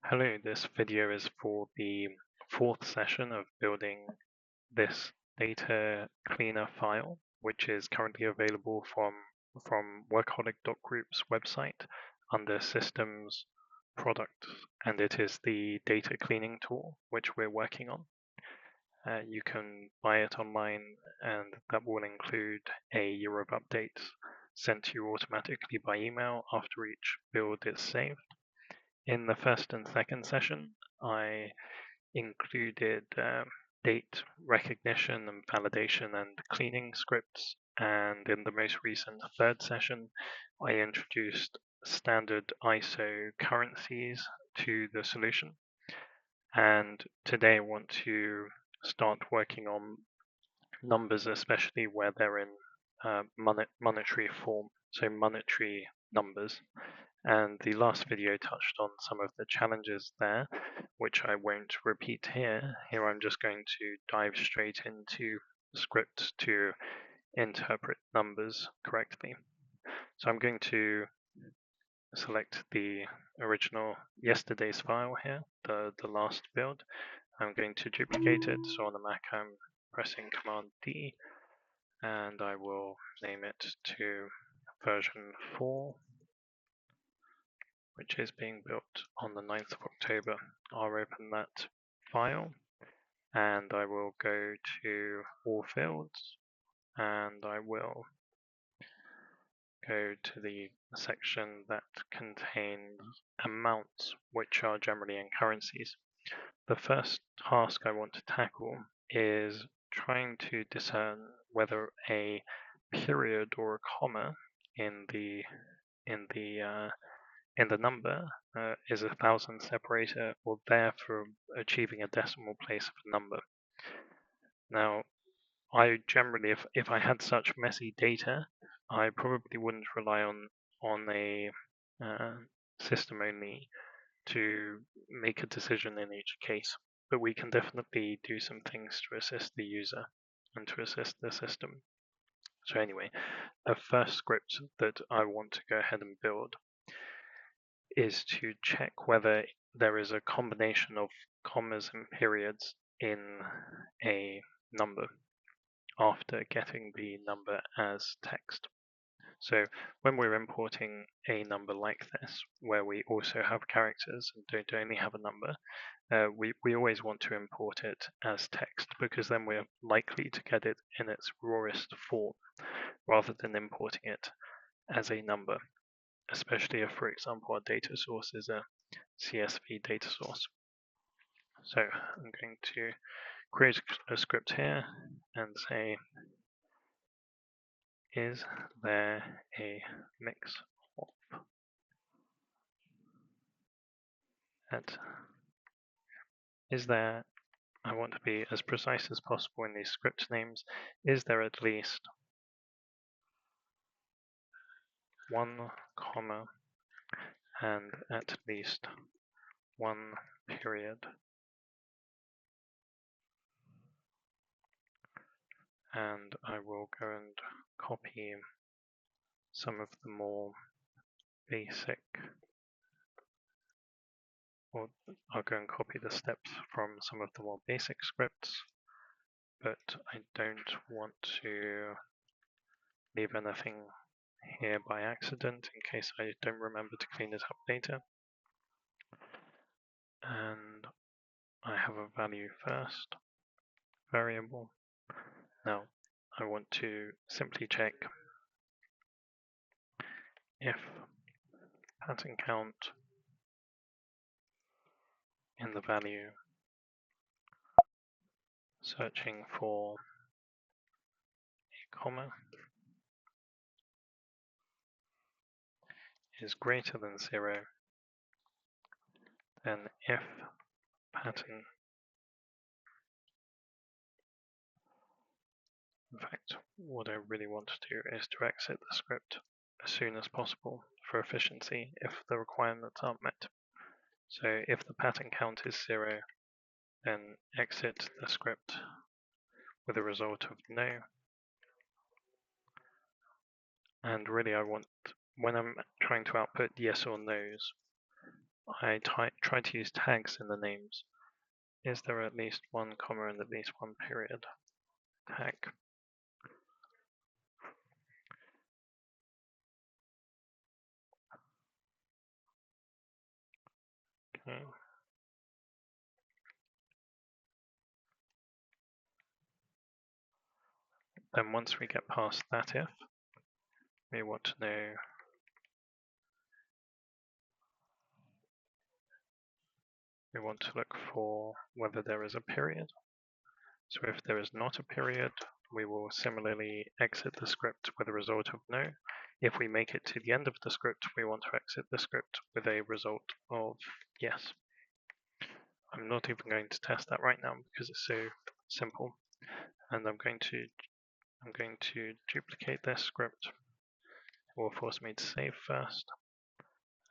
Hello, this video is for the fourth session of building this data cleaner file, which is currently available from workaholic.group's website under Systems Products, and it is the data cleaning tool which we're working on. You can buy it online, and that will include a year of updates sent to you automatically by email after each build is saved. In the first and second session, I included date recognition and validation and cleaning scripts. And in the most recent third session, I introduced standard ISO currencies to the solution. And today I want to start working on numbers, especially where they're in monetary form, so monetary numbers. And the last video touched on some of the challenges there, which I won't repeat here. Here I'm just going to dive straight into scripts to interpret numbers correctly. So I'm going to select the original yesterday's file here, the last build. I'm going to duplicate it. So on the Mac, I'm pressing Command D, and I will name it to version 4. Which is being built on the 9th of October. I'll open that file, and I will go to all fields, and I will go to the section that contains amounts, which are generally in currencies. The first task I want to tackle is trying to discern whether a period or a comma in the number is a thousand separator or there for achieving a decimal place of a number. Now, I generally, if I had such messy data, I probably wouldn't rely on a system only to make a decision in each case, but we can definitely do some things to assist the user and to assist the system. So anyway, the first script that I want to go ahead and build is to check whether there is a combination of commas and periods in a number after getting the number as text. So when we're importing a number like this, where we also have characters and don't only have a number, we always want to import it as text, because then we're likely to get it in its rawest form rather than importing it as a number, especially if, for example, our data source is a CSV data source. So I'm going to create a script here and say, is there a mix of that? Is there, I want to be as precise as possible in these script names, is there at least one comma and at least one period? And I will go and copy some of the more basic, or I'll go and copy the steps from some of the more basic scripts, but I don't want to leave anything here by accident in case I don't remember to clean it up later. And I have a value first, variable. Now I want to simply check if pattern count in the value searching for a comma is greater than 0, then if pattern, in fact, what I really want to do is to exit the script as soon as possible for efficiency if the requirements aren't met. So if the pattern count is 0, then exit the script with a result of no. And really I want, when I'm trying to output yes or no's, I try to use tags in the names. Is there at least one comma and at least one period? Tag. Okay. Then once we get past that if, we want to know we want to look for whether there is a period. So if there is not a period, we will similarly exit the script with a result of no. If we make it to the end of the script, we want to exit the script with a result of yes. I'm not even going to test that right now because it's so simple. And I'm going to duplicate this script. It will force me to save first.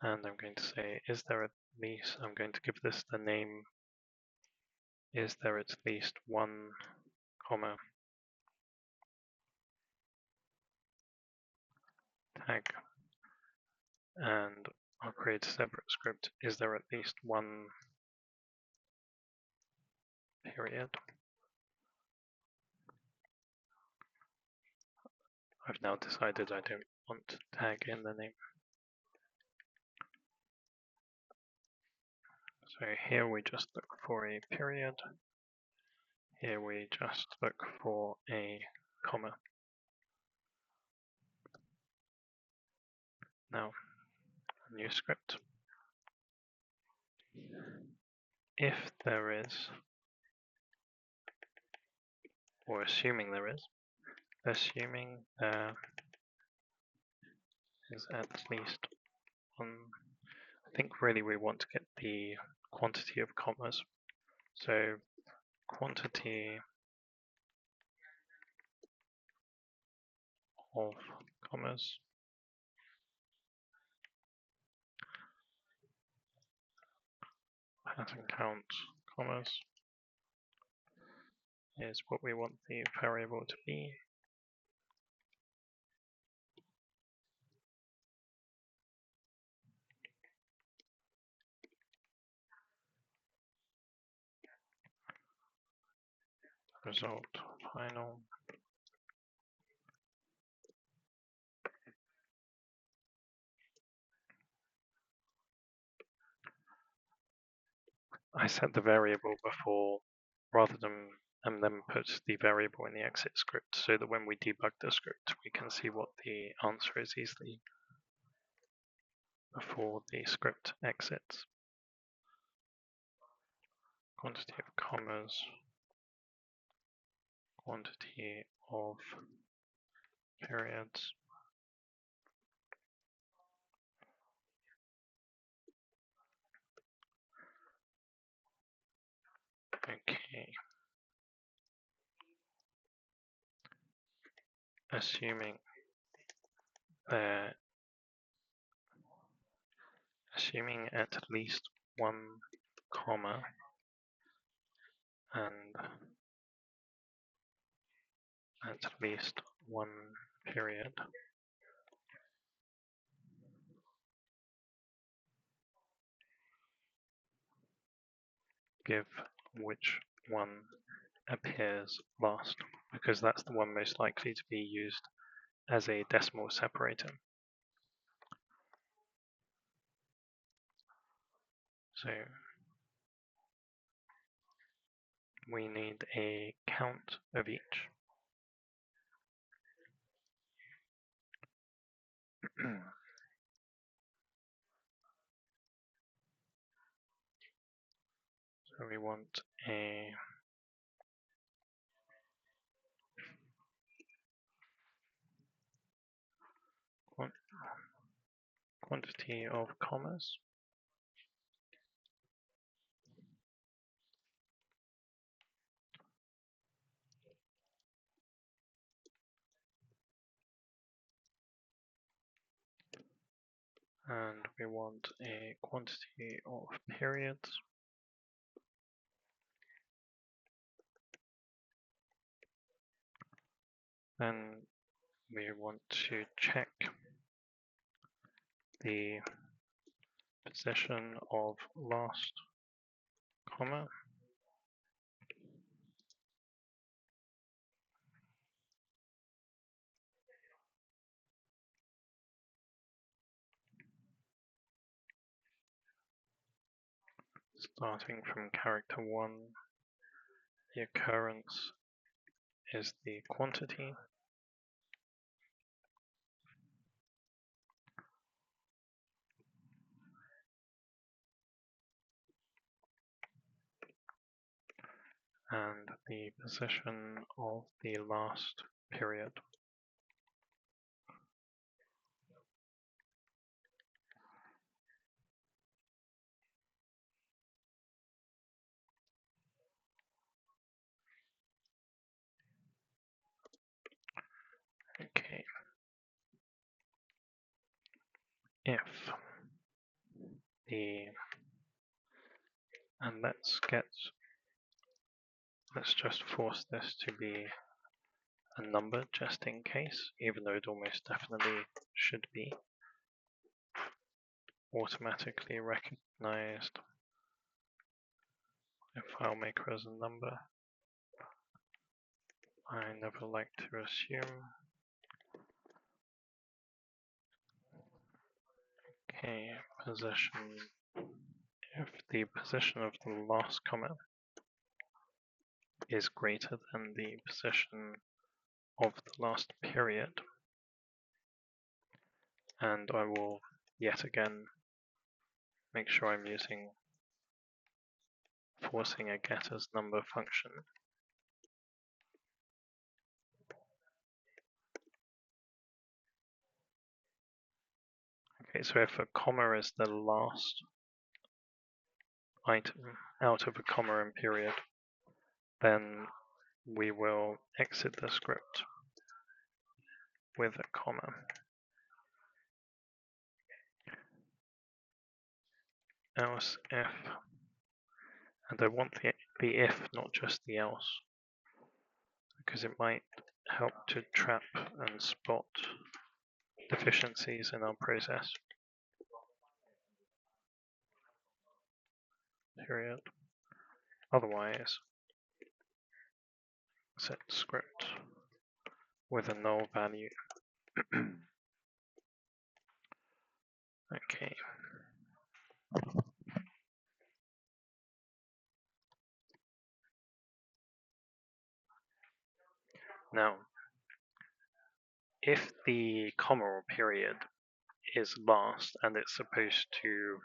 And I'm going to say, is there at least, I'm going to give this the name, is there at least one comma tag, and I'll create a separate script, is there at least one period. I've now decided I don't want tag in the name. So here we just look for a period. Here we just look for a comma. Now, a new script. If there is, or assuming there is, assuming there is at least one, I think really we want to get the quantity of commas. So quantity of commas pattern count commas is what we want the variable to be. Result final. I set the variable before rather than and then put the variable in the exit script so that when we debug the script we can see what the answer is easily before the script exits. Quantity of commas, quantity of periods. Okay. Assuming at least one comma and at least one period. Give which one appears last, because that's the one most likely to be used as a decimal separator. So we need a count of each. So we want a quantity of commas and we want a quantity of periods. Then we want to check the position of last comma starting from character 1, the occurrence is the quantity, and the position of the last period. Okay. If the, and let's just force this to be a number just in case, even though it almost definitely should be automatically recognized a FileMaker as a number. I never like to assume. Okay, position. If the position of the last comma is greater than the position of the last period, and I will yet again make sure I'm forcing a getAsNumber function. Okay, so if a comma is the last item out of a comma and period, then we will exit the script with a comma. Else if, and I want the if, not just the else, because it might help to trap and spot deficiencies in our process. Period. Otherwise, set script with a null value. Okay. Now, if the comma or period is last and it's supposed to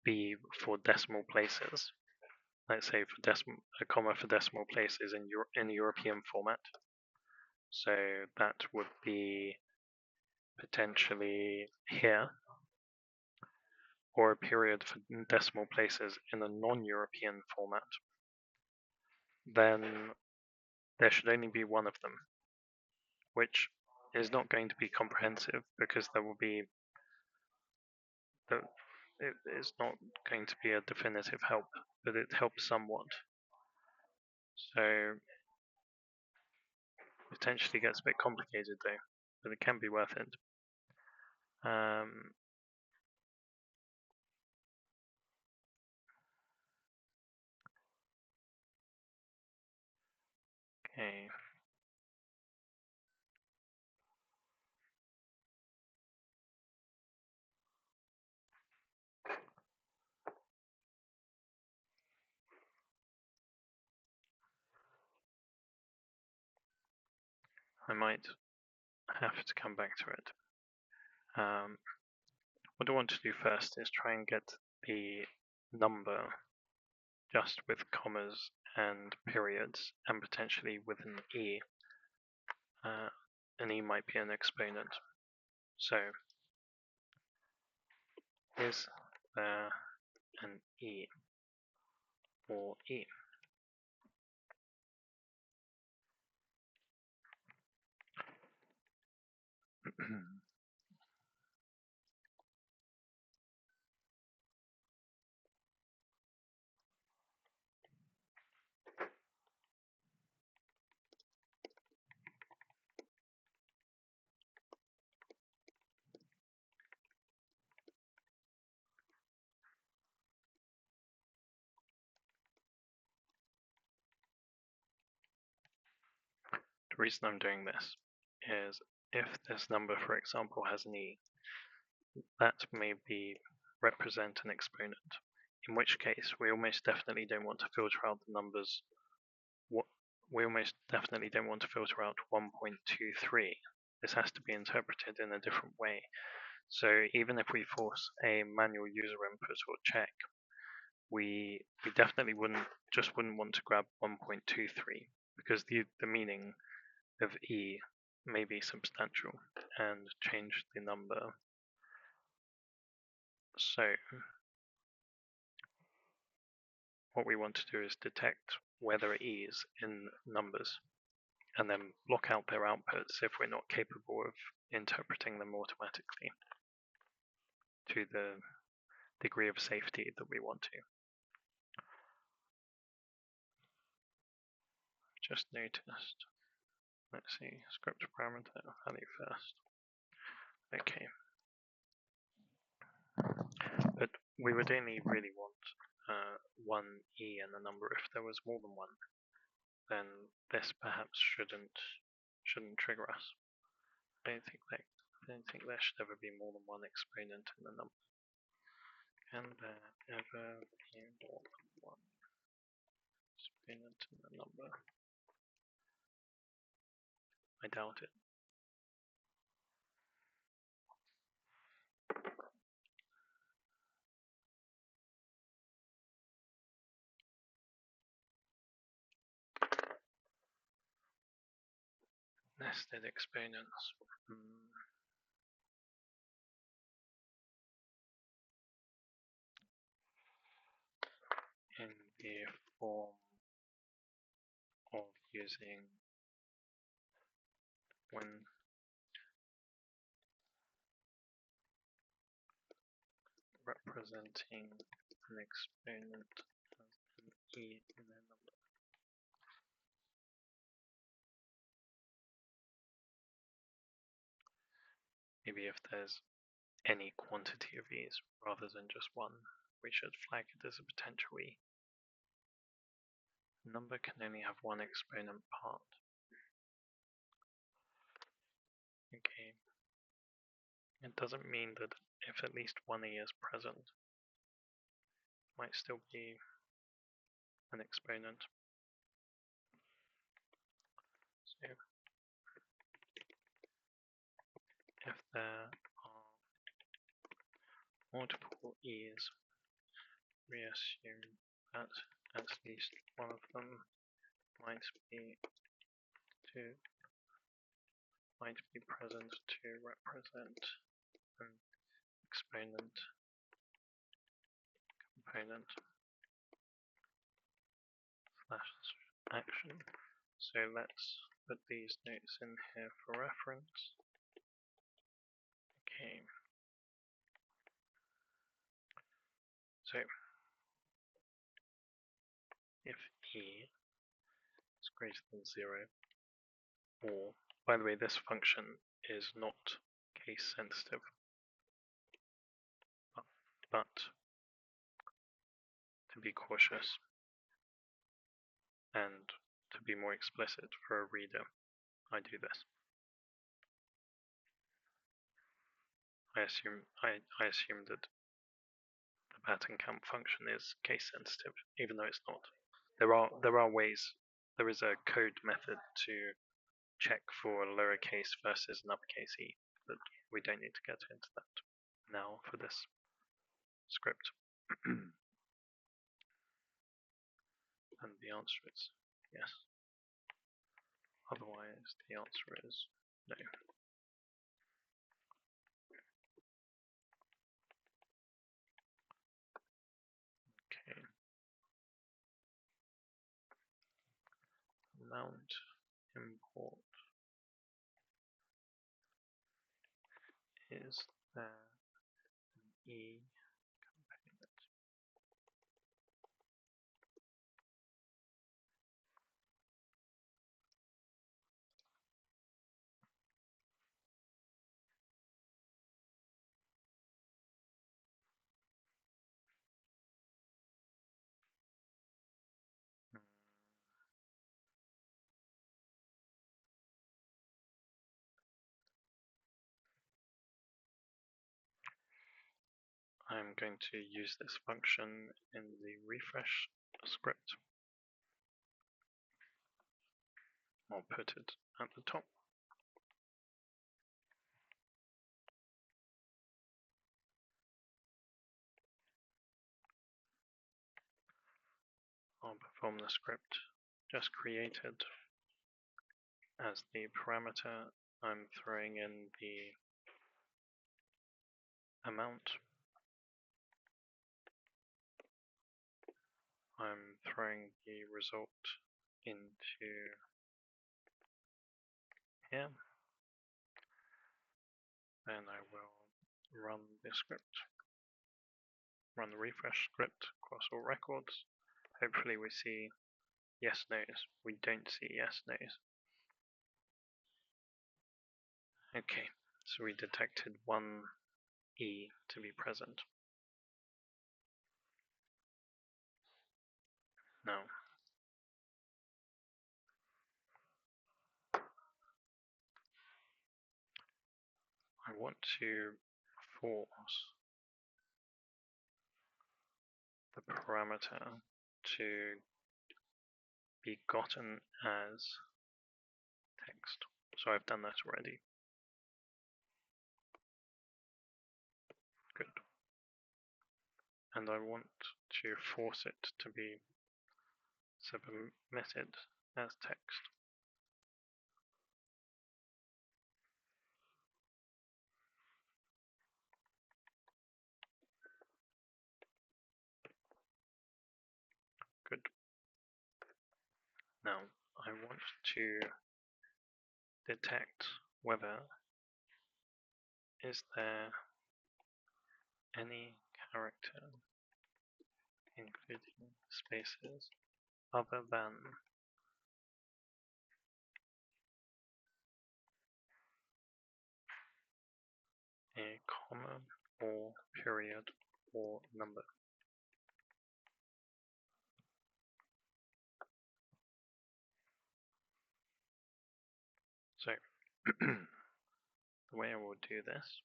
be for decimal places, let's say for a comma for decimal places in European format, so that would be potentially here, or a period for decimal places in a non-European format, then there should only be one of them, which is not going to be comprehensive because there will be it is not going to be a definitive help, but it helps somewhat. So potentially gets a bit complicated though, but it can be worth it. Okay. I might have to come back to it. What I want to do first is try and get the number just with commas and periods, and potentially with an E. An E might be an exponent. So, is there an E or E? The reason I'm doing this is if this number, for example, has an e, that may be represent an exponent, in which case we almost definitely don't want to filter out the numbers. We almost definitely don't want to filter out 1.23. This has to be interpreted in a different way. So even if we force a manual user input or check, we definitely wouldn't want to grab 1.23 because the meaning of e may be substantial and change the number. So what we want to do is detect where there are e's in numbers and then block out their outputs if we're not capable of interpreting them automatically to the degree of safety that we want to. Just noticed. Let's see, script parameter value first. Okay. But we would only really want one e in the number. If there was more than one, then this perhaps shouldn't trigger us. I don't think there should ever be more than one exponent in the number. Can there ever be more than one exponent in the number? I doubt it. Nested exponents. In the form of using when representing an exponent as an e in a number. Maybe if there's any quantity of e's rather than just one, we should flag it as a potential e. A number can only have one exponent part. Okay. It doesn't mean that if at least one e is present, it might still be an exponent. So if there are multiple e's, we assume that at least one of them might be present to represent an exponent component / action. So let's put these notes in here for reference. Okay. So if e is greater than 0, or, by the way, this function is not case sensitive, but to be cautious and to be more explicit for a reader, I do this. I assume that the pattern count function is case sensitive, even though it's not. There are ways. There is a code method to check for lowercase versus an uppercase e, but we don't need to get into that now for this script. And the answer is yes. Otherwise, the answer is no. Okay. Mount import is there an e component? I'm going to use this function in the refresh script. I'll put it at the top. I'll perform the script just created. As the parameter, I'm throwing in the amount. I'm throwing the result into here. Then I will run the script, run the refresh script across all records. Hopefully we see yes, no's. We don't see yes, no's. Okay, so we detected one E to be present. Now, I want to force the parameter to be gotten as text. So I've done that already. Good. And I want to force it to be submitted as text. Good. Now I want to detect whether is there any character, including spaces, other than a comma or period or number. So the way I will do this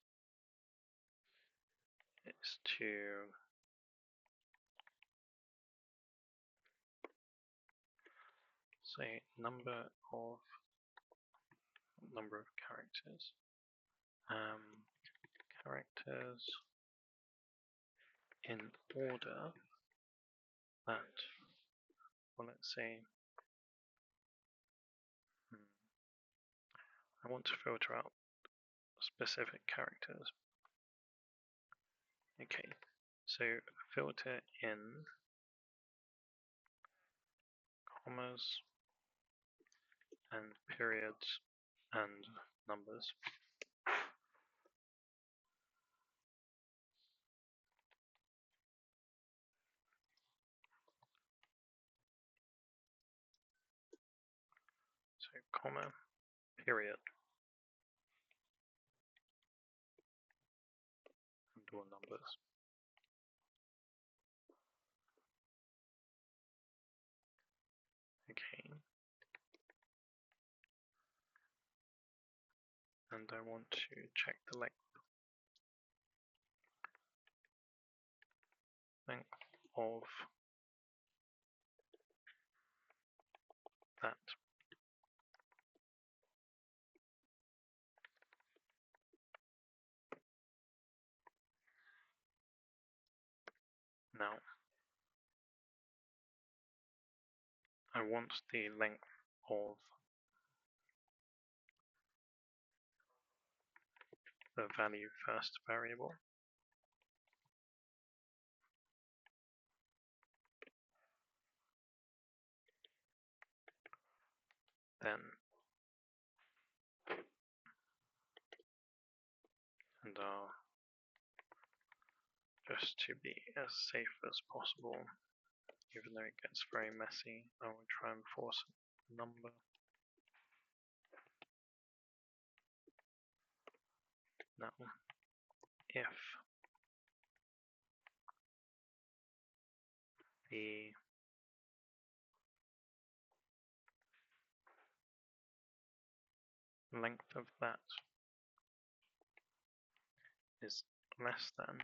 is to say number of characters. Characters in order that, well, let's say, I want to filter out specific characters. Okay, so filter in commas and periods and numbers. So comma, period, and all numbers. Okay. And I want to check the length of that. Now, I want the length of the value first variable. Then, and just to be as safe as possible, even though it gets very messy, I will try and force a number. Now, if the length of that is less than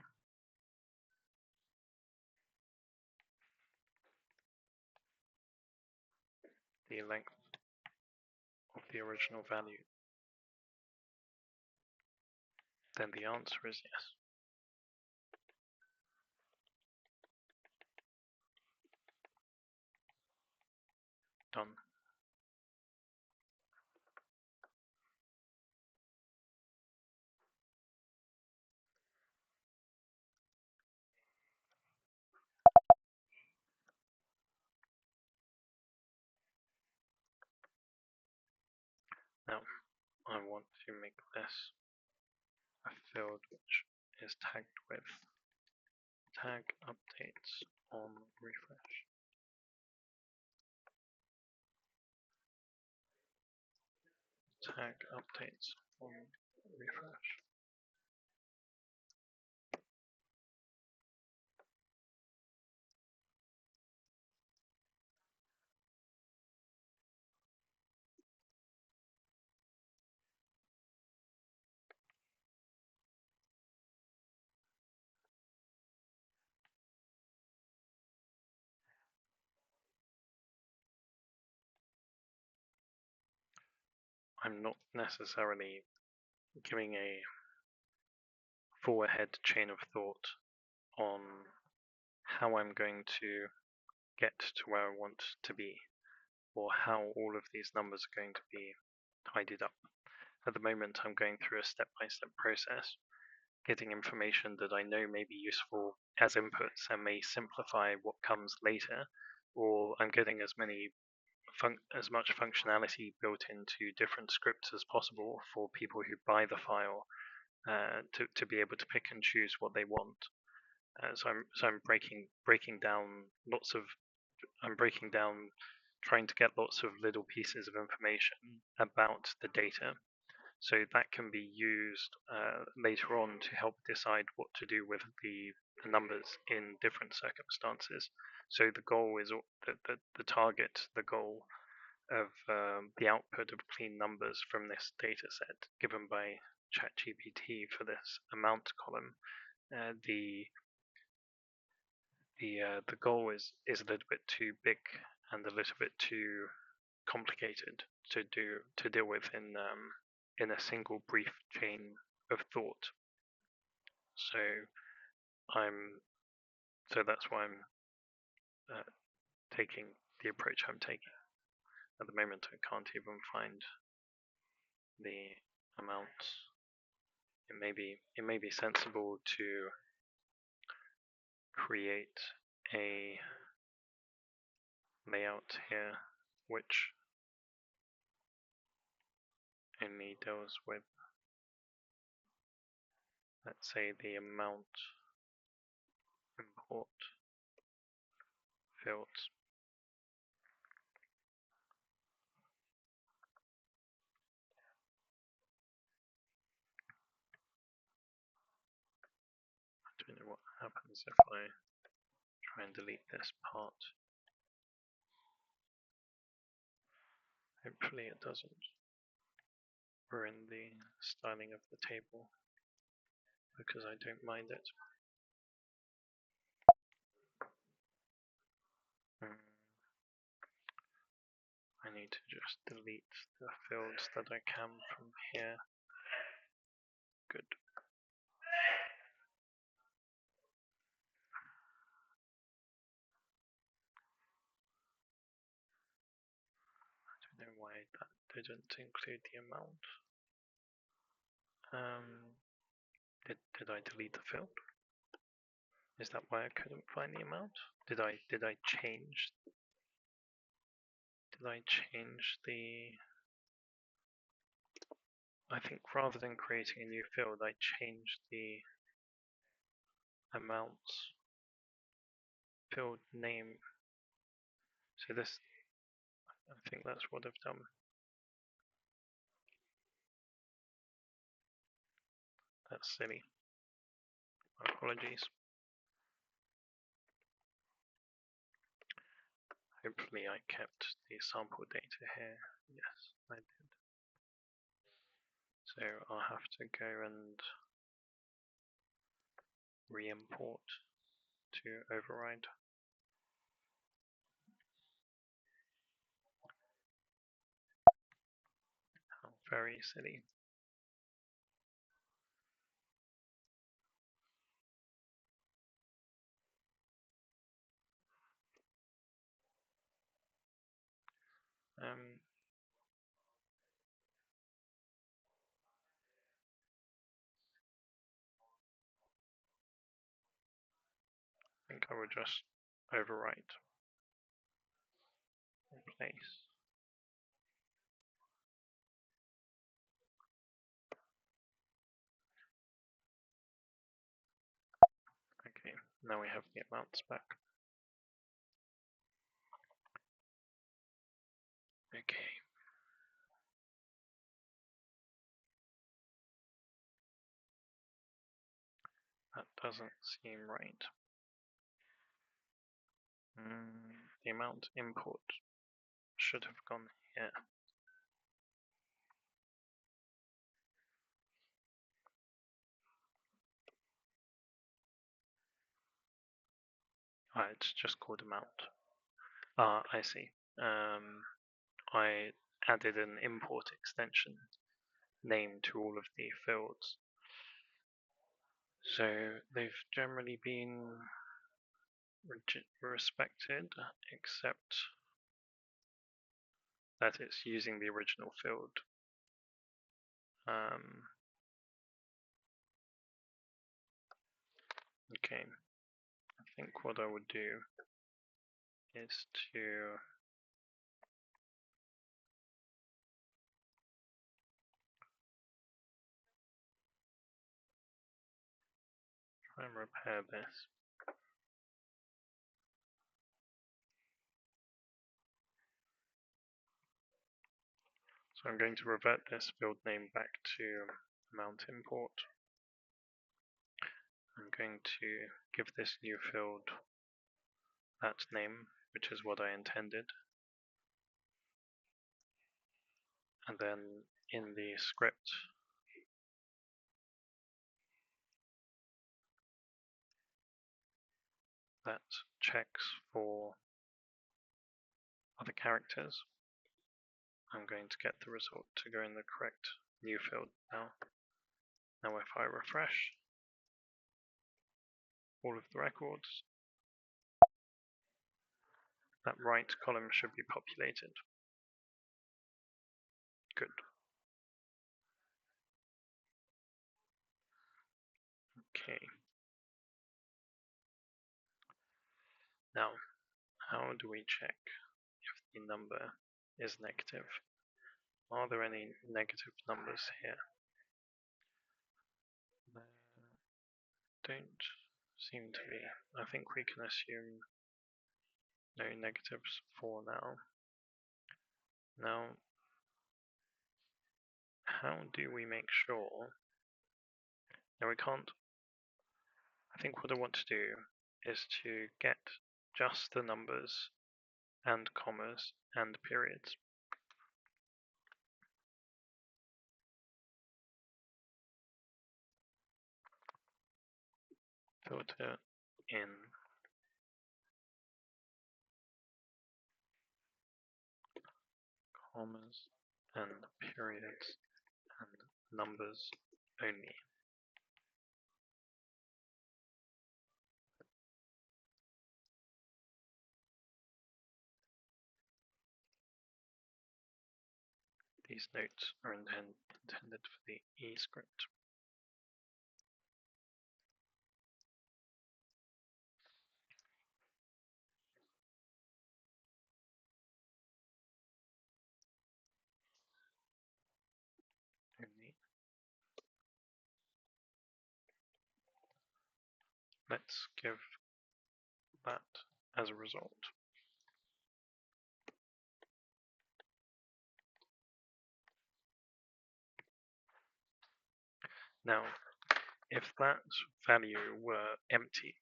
the length of the original value? Then the answer is yes. Done. Now, I want to make this a field which is tagged with tag updates on refresh. Tag updates on refresh. I'm not necessarily giving a full ahead chain of thought on how I'm going to get to where I want to be, or how all of these numbers are going to be tidied up. At the moment, I'm going through a step-by-step process, getting information that I know may be useful as inputs and may simplify what comes later, or I'm getting as much functionality built into different scripts as possible for people who buy the file to be able to pick and choose what they want. So I'm breaking down trying to get lots of little pieces of information about the data, so that can be used later on to help decide what to do with the numbers in different circumstances. So the goal is the target, the goal of the output of clean numbers from this data set given by ChatGPT for this amount column. The goal is a little bit too big and a little bit too complicated to deal with in a single brief chain of thought. So that's why I'm taking the approach I'm taking. At the moment, I can't even find the amounts. It may be sensible to create a layout here which only deals with, let's say, the amount import fields. I don't know what happens if I try and delete this part. Hopefully it doesn't ruin the styling of the table, because I don't mind it. I need to just delete the fields that I can from here. Good. I don't know why that didn't include the amount. Did I delete the field? Is that why I couldn't find the amount? Did I change? Did I change the? I think rather than creating a new field, I changed the amounts field name. So this, I think that's what I've done. That's silly. My apologies. Hopefully I kept the sample data here. Yes, I did. So I'll have to go and re-import to override. very silly. I think I would just overwrite replace. Okay, now we have the amounts back. Okay. That doesn't seem right. The amount import should have gone here. It's just called amount. I see. I added an import extension name to all of the fields. So they've generally been respected, except that it's using the original field. Okay, I think what I would do is to try and repair this. So I'm going to revert this field name back to amount import. I'm going to give this new field that name, which is what I intended. And then in the script, that checks for other characters, I'm going to get the result to go in the correct new field now. Now if I refresh all of the records, that right column should be populated. Good. Okay. Now, how do we check if the number is negative? Are there any negative numbers here? There don't seem to be. I think we can assume no negatives for now. Now, how do we make sure? Now we can't. I think what I want to do is to get just the numbers and commas and periods. Filter in commas and periods and numbers only. These notes are intended for the E script. Only. Let's give that as a result. Now, if that value were empty,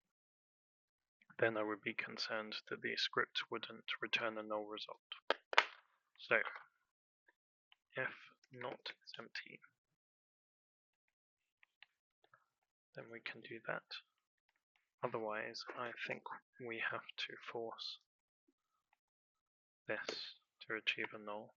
then I would be concerned that the script wouldn't return a null result. So, if not is empty, then we can do that. Otherwise, I think we have to force this to achieve a null.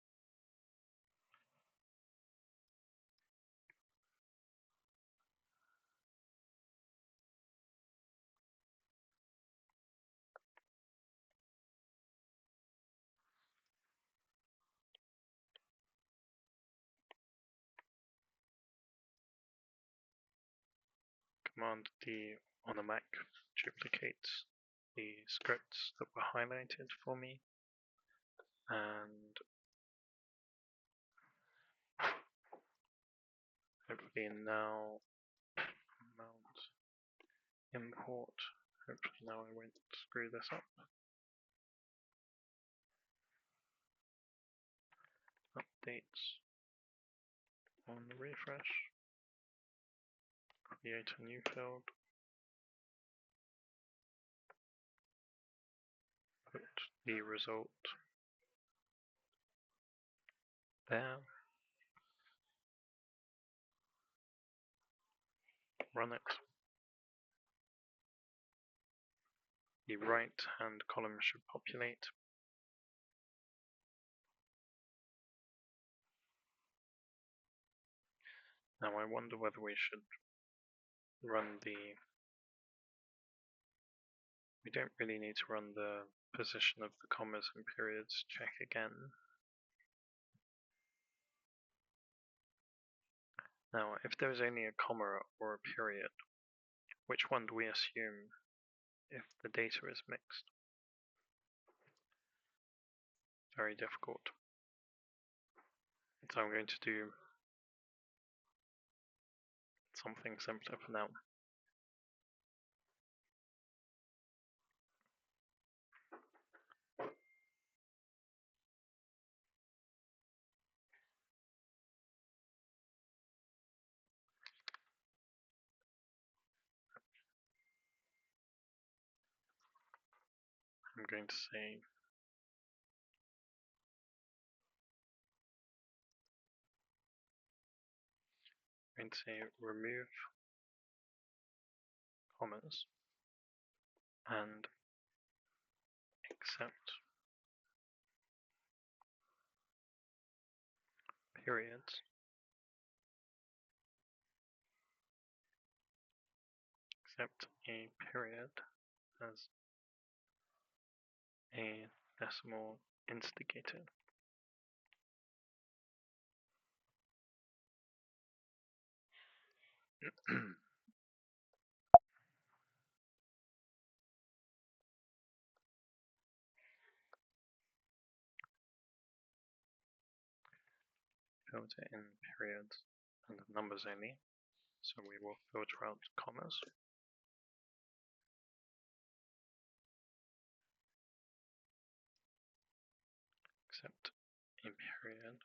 Command D on the Mac duplicates the scripts that were highlighted for me, and hopefully now mount import. Hopefully now I won't screw this up. Updates on the refresh. Create a new field. Put the result there. Run it. The right hand column should populate. Now I wonder whether we should run the... We don't really need to run the position of the commas and periods check again. Now, if there is only a comma or a period, which one do we assume if the data is mixed? Very difficult. So I'm going to do something simpler for now. I'm going to say remove commas and accept periods, accept a period as a decimal instigator. Filter in periods and numbers only, so we will filter out commas. Accept a period.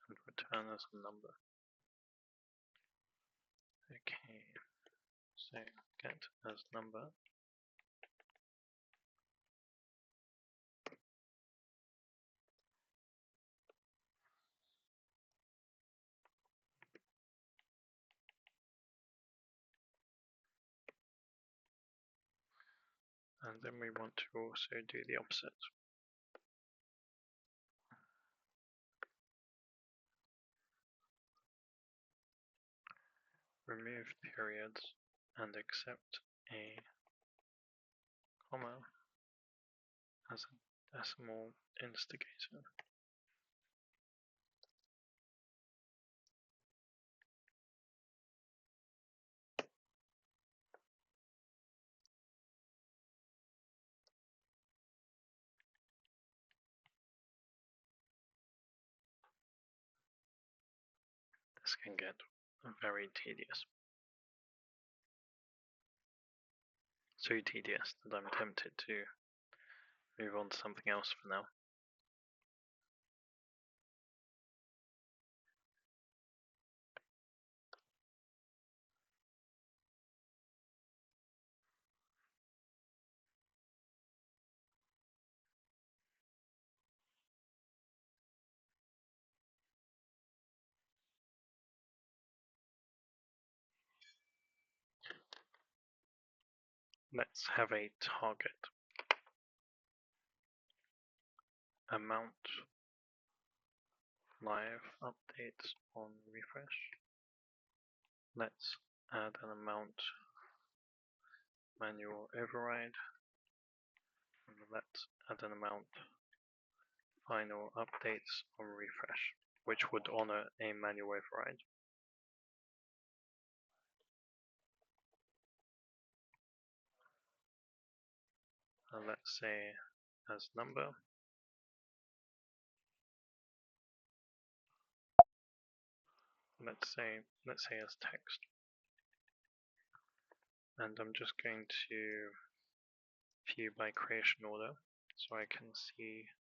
And return as a number. Okay, so get as number. And then we want to also do the opposite. Remove periods and accept a comma as a decimal instigator. This can get very tedious. So tedious that I'm tempted to move on to something else for now. Let's have a target. Amount live updates on refresh. Let's add an amount manual override, and let's add an amount final updates on refresh, which would honor a manual override. And let's say as number, let's say as text, and I'm just going to view by creation order so I can see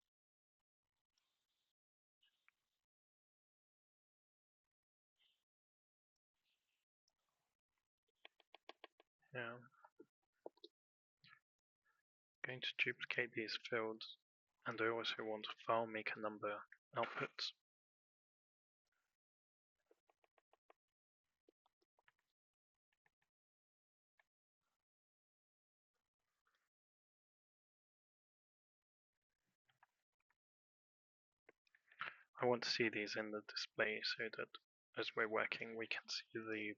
I'm going to duplicate these fields, and I also want file maker number outputs. I want to see these in the display so that as we're working we can see the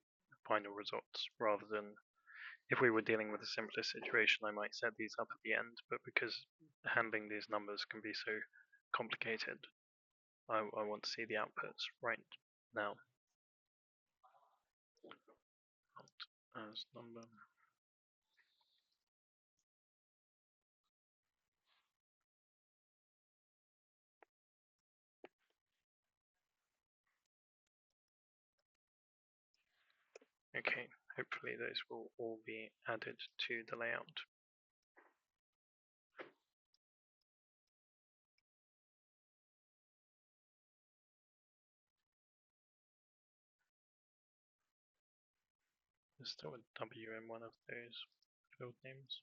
final results, rather than if we were dealing with a simpler situation I might set these up at the end, but because handling these numbers can be so complicated, I want to see the outputs right now. As number. Okay, hopefully those will all be added to the layout. There's still a W in one of those field names.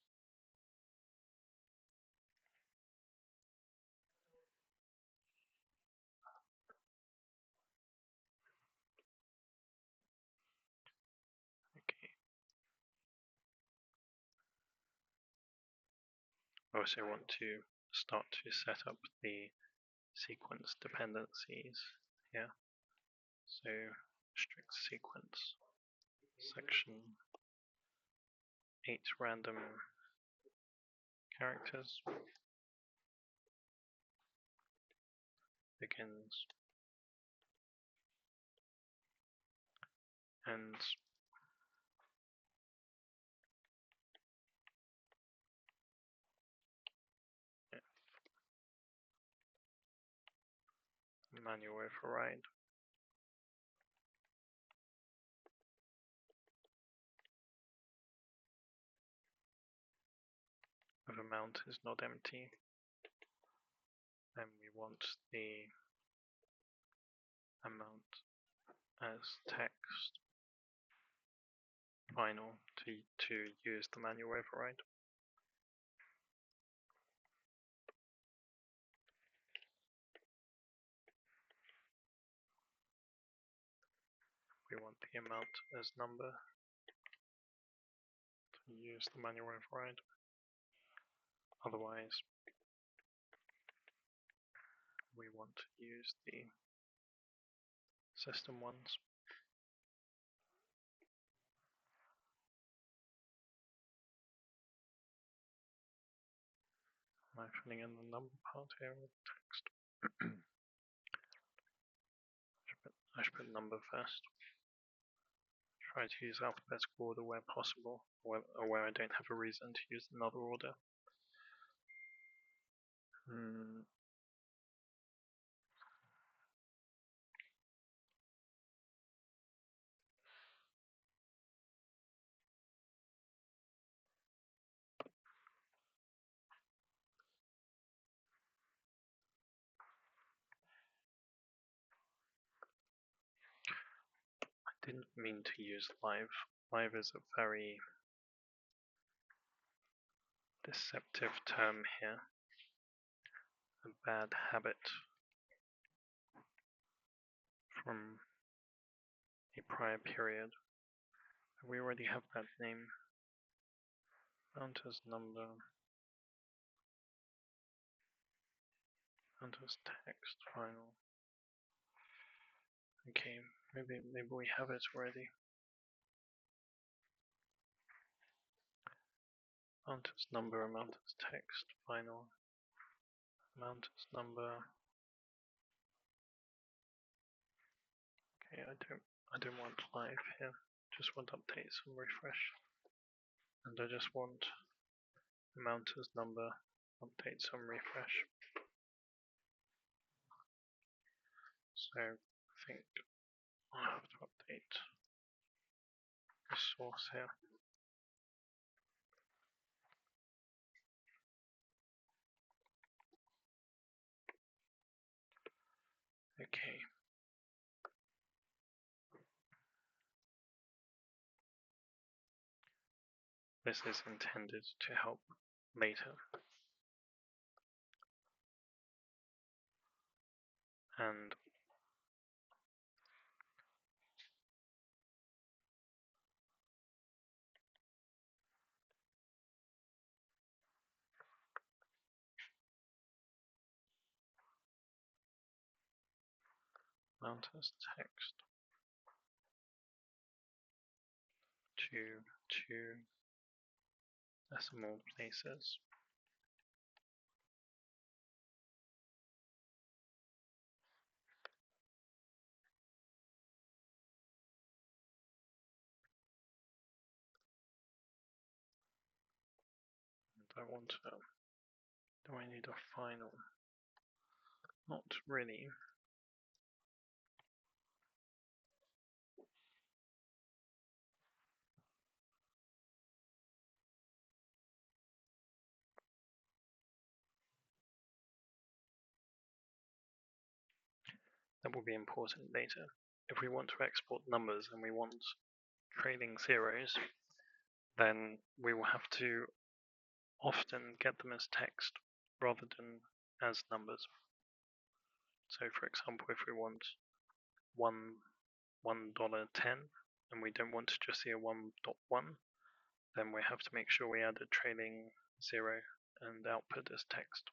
Okay. I also want to start to set up the sequence dependencies here. So strict sequence section 8 random characters begins ends manual override if amount is not empty. Then we want the amount as text final to use the manual override. We want the amount as number to use the manual override. Otherwise, we want to use the system ones. Am I filling in the number part here with text? I should put number first. Try to use alphabetical order where possible, or where I don't have a reason to use another order. I didn't mean to use live. Live is a very deceptive term here. A bad habit from a prior period. We already have that name. Amount as number. Amount as text final. Okay, maybe we have it already. Amount as number, amount as text, final, amount as number. Okay, I don't want live here. Just want updates and refresh. And I just want amount as number, updates and refresh. So I think I'll have to update the source here. Okay. This is intended to help later. And amount as text to two decimal places. And I want to, do I need a final? Not really. That will be important later. If we want to export numbers and we want trailing zeros, then we will have to often get them as text rather than as numbers. So for example, if we want $1.10 and we don't want to just see a 1.1, then we have to make sure we add a trailing zero and output as text.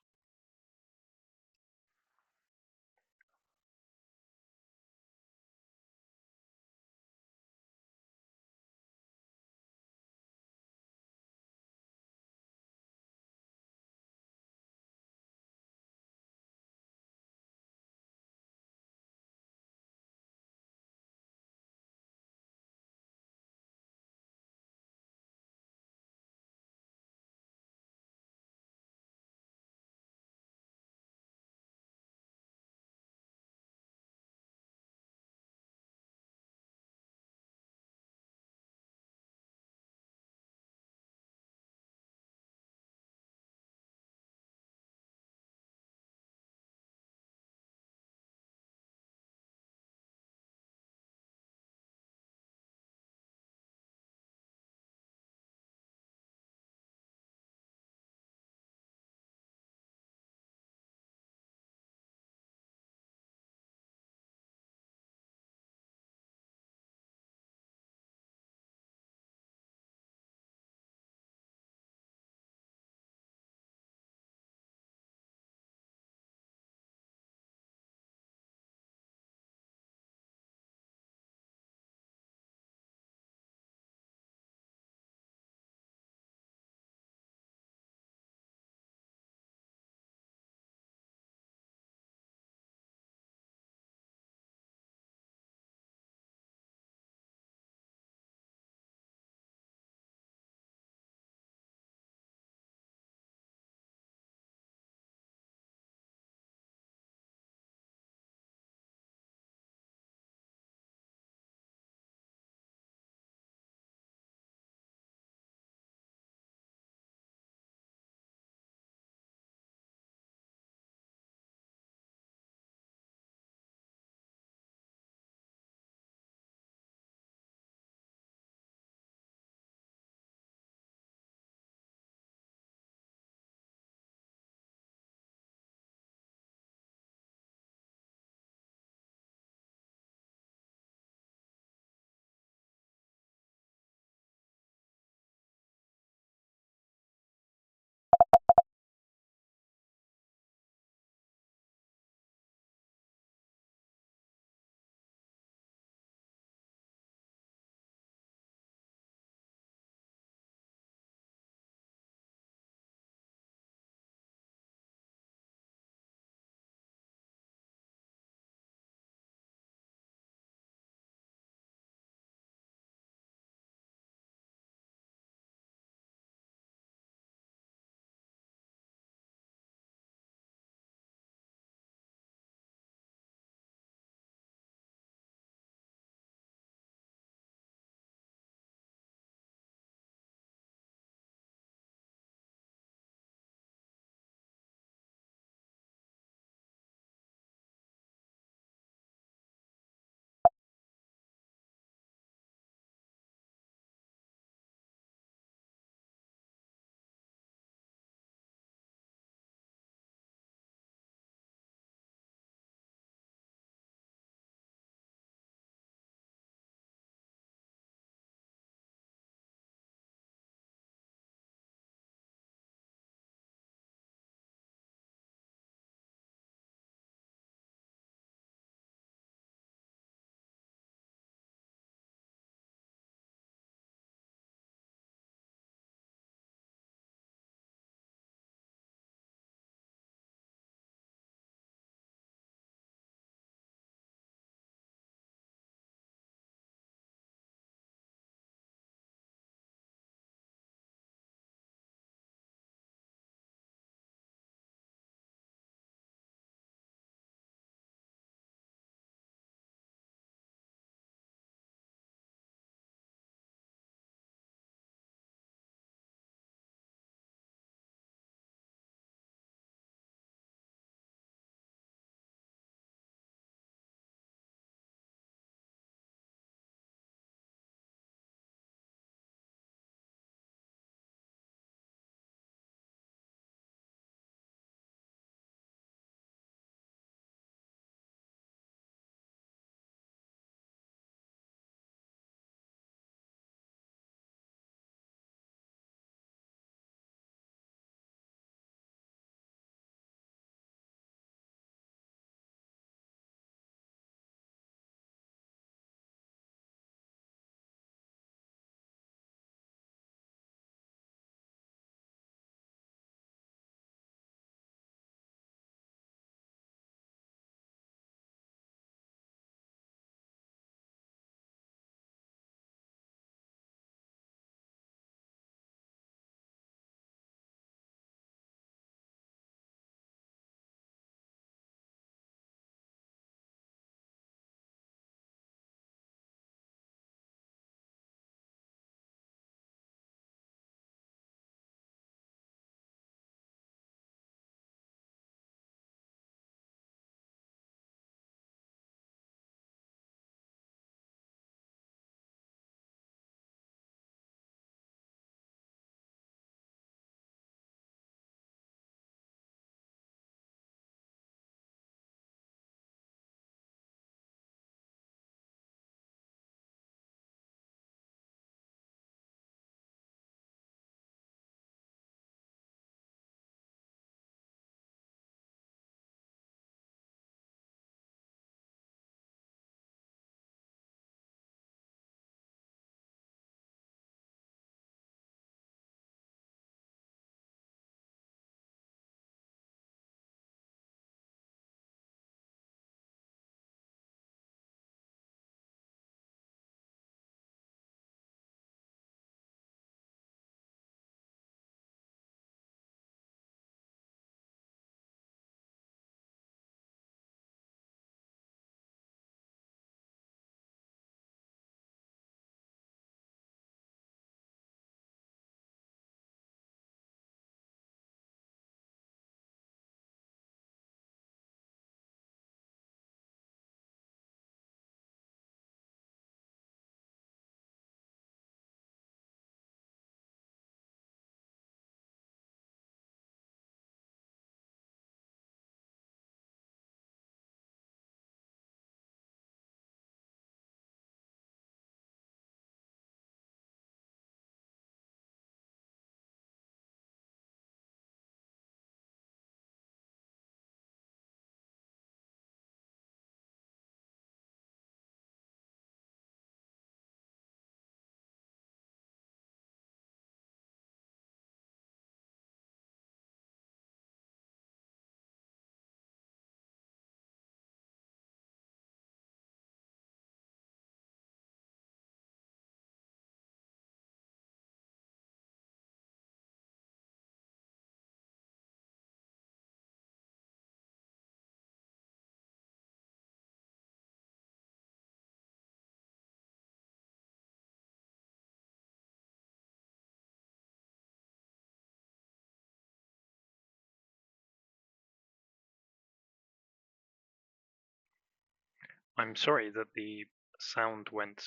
I'm sorry that the sound went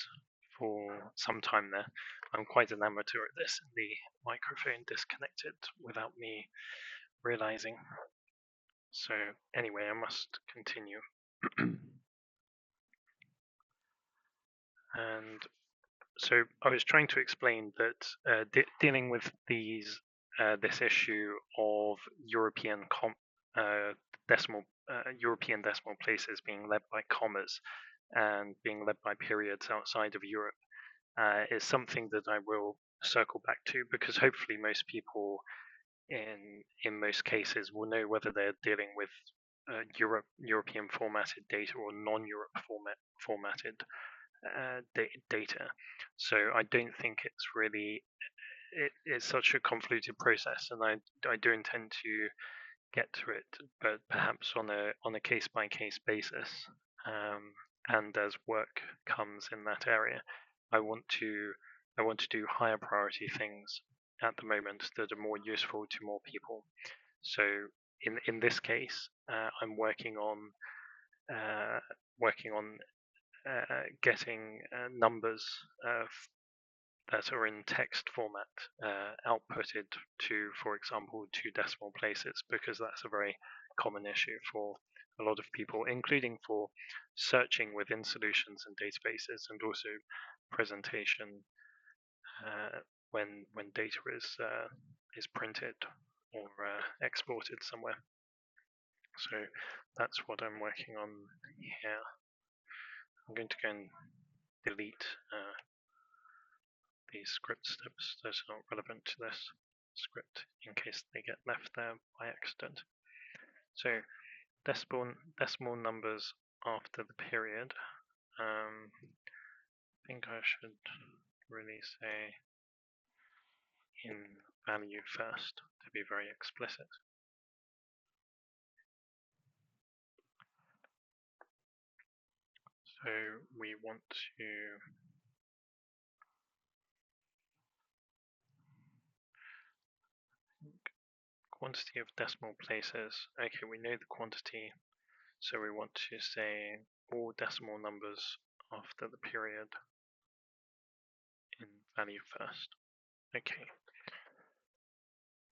for some time there. I'm quite an amateur at this. The microphone disconnected without me realizing. So anyway, I must continue. And so I was trying to explain that dealing with this issue of uh, decimal European decimal places being led by commas and being led by periods outside of Europe is something that I will circle back to, because hopefully most people in most cases will know whether they're dealing with European formatted data or non-Europe formatted data. So I don't think it's such a convoluted process, and I do intend to get to it, but perhaps on a case by case basis. And as work comes in that area, I want to I want to do higher priority things at the moment that are more useful to more people. So in this case, I'm uh, working on getting numbers that are in text format outputted to, for example, 2 decimal places, because that's a very common issue for a lot of people, including for searching within solutions and databases, and also presentation when data is printed or exported somewhere. So that's what I'm working on here. I'm going to go and delete these script steps that are not relevant to this script in case they get left there by accident. So decimal numbers after the period. I think I should really say in value first to be very explicit. So we want to quantity of decimal places. Okay, we know the quantity, so we want to say all decimal numbers after the period in value first. Okay.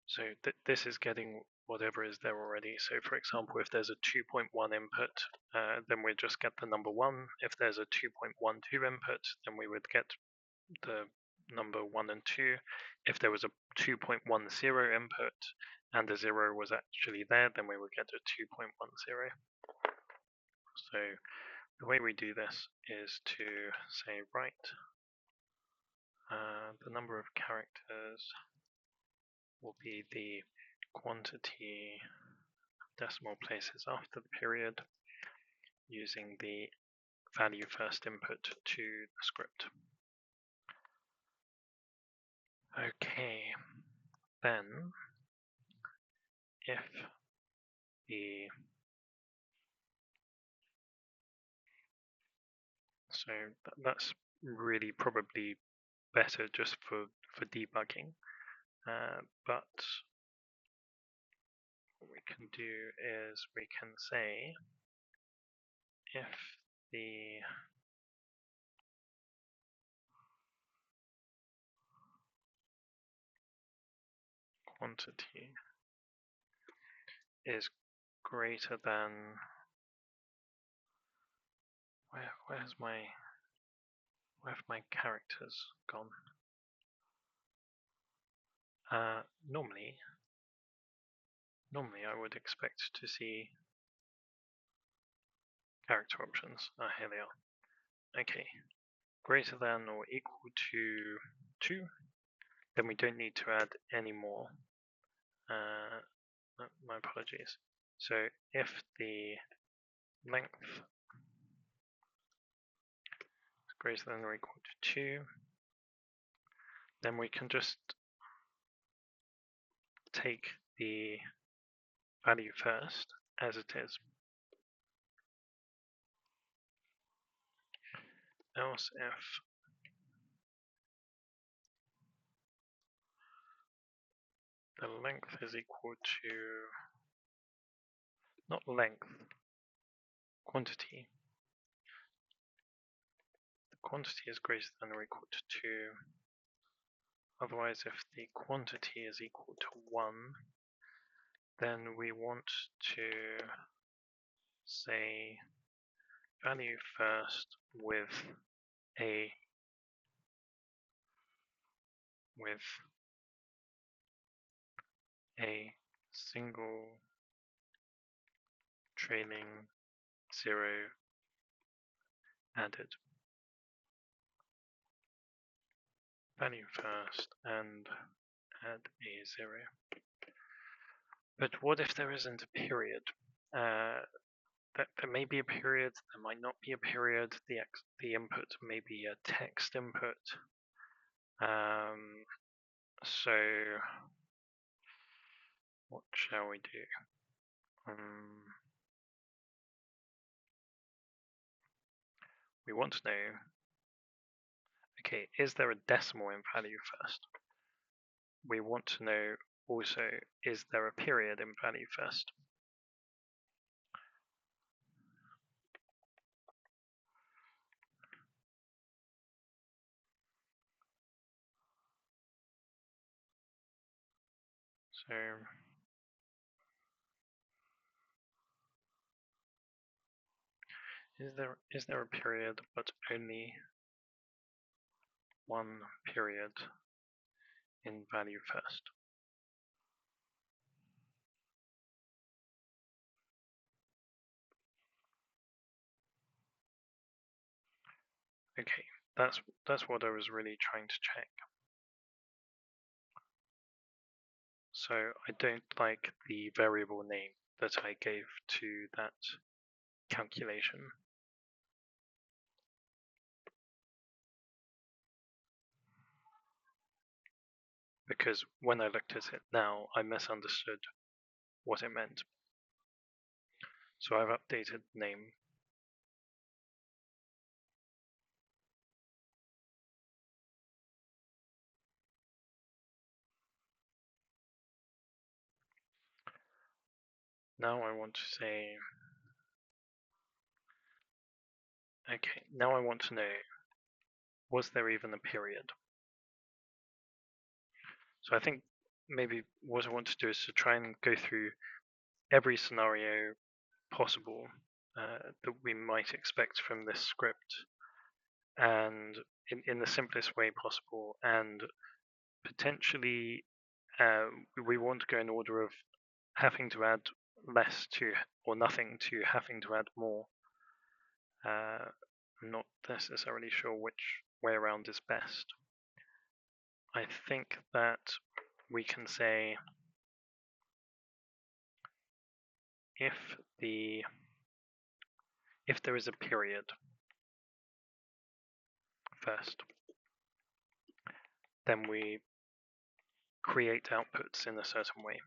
So this is getting whatever is there already. So for example, if there's a 2.1 input, then we'd just get the number 1. If there's a 2.12 input, then we would get the number 1 and 2. If there was a 2.10 input and the 0 was actually there, then we would get a 2.10. So the way we do this is to say, right, the number of characters will be the quantity of decimal places after the period using the value first input to the script. Okay, then if the so that's really probably better just for debugging, but what we can do is we can say if the quantity is greater than where have my characters gone? Normally I would expect to see character options. Here they are. Okay, greater than or equal to 2, then we don't need to add any more. My apologies. So if the length is greater than or equal to 2, then we can just take the value first as it is. Else if the length is equal to, not length, quantity. quantity is greater than or equal to 2. Otherwise, if the quantity is equal to 1, then we want to say value first with a single trailing 0 added. Value first and add a 0. But what if there isn't a period? There may be a period, there might not be a period. The input may be a text input. So what shall we do? We want to know, okay, is there a decimal in value first? We want to know also, is there a period in value first? So is there a period, but only one period in value first? Okay, that's what I was really trying to check. So I don't like the variable name that I gave to that calculation. Because when I looked at it now, I misunderstood what it meant. So I've updated name. Now I want to say, okay, now I want to know, was there even a period? So I think maybe what I want to do is to try and go through every scenario possible that we might expect from this script, and in the simplest way possible, and potentially we want to go in order of having to add less to or nothing to having to add more. I'm not necessarily sure which way around is best. I think that we can say if there is a period first, then we create outputs in a certain way.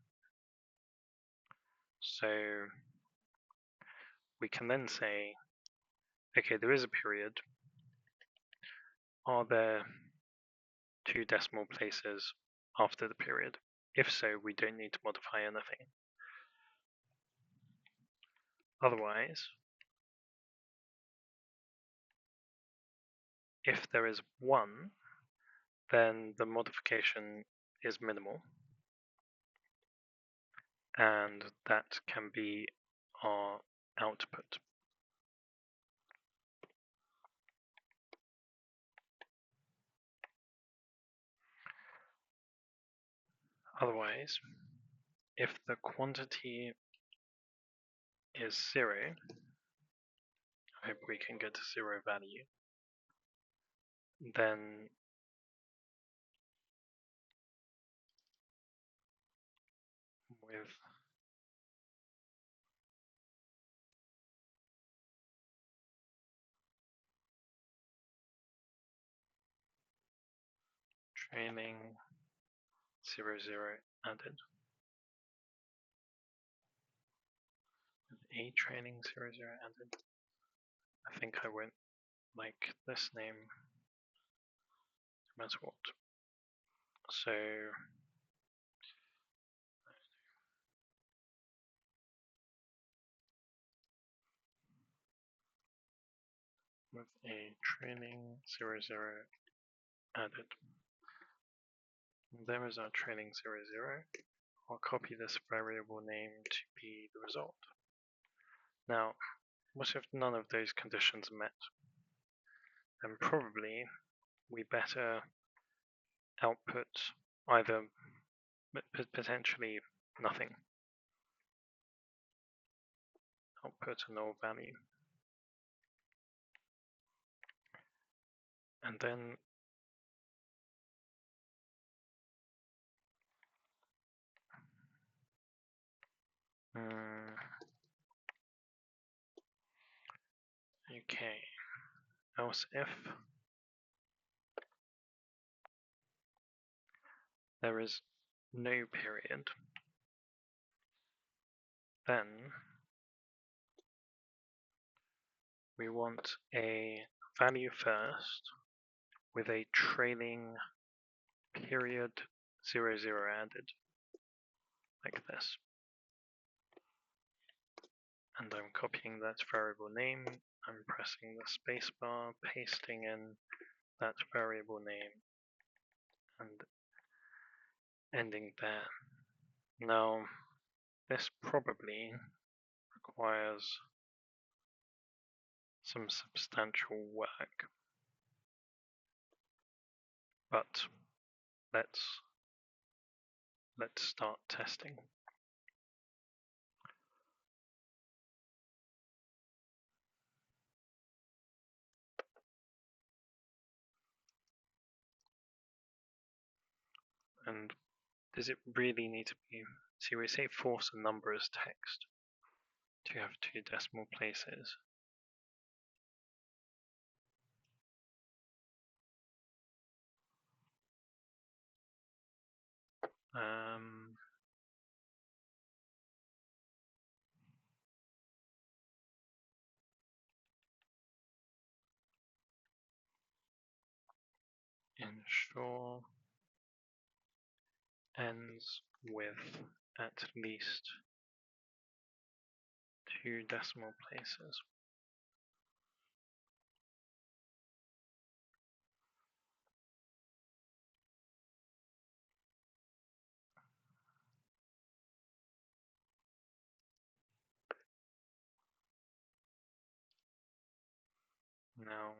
So we can then say, okay, there is a period. Are there 2 decimal places after the period? If so, we don't need to modify anything. Otherwise, if there is 1, then the modification is minimal, and that can be our output. Otherwise, if the quantity is 0, I hope we can get a 0 value, then with training 0, 0 added, with a training 0, 0 added, I think I won't like this name no matter what. So with a trailing 0, 0 added. There is our trailing 0, 0. I'll copy this variable name to be the result. Now, what if none of those conditions are met? Then probably we better output either potentially nothing, output a null value, and then okay, else if there is no period, then we want a value first with a trailing period 0, 0 added, like this. And I'm copying that variable name, I'm pressing the spacebar, pasting in that variable name, and ending there. Now, this probably requires some substantial work, but let's start testing. And does it really need to be? See, we say force a number as text to have 2 decimal places. Ensure ends with at least 2 decimal places. Now,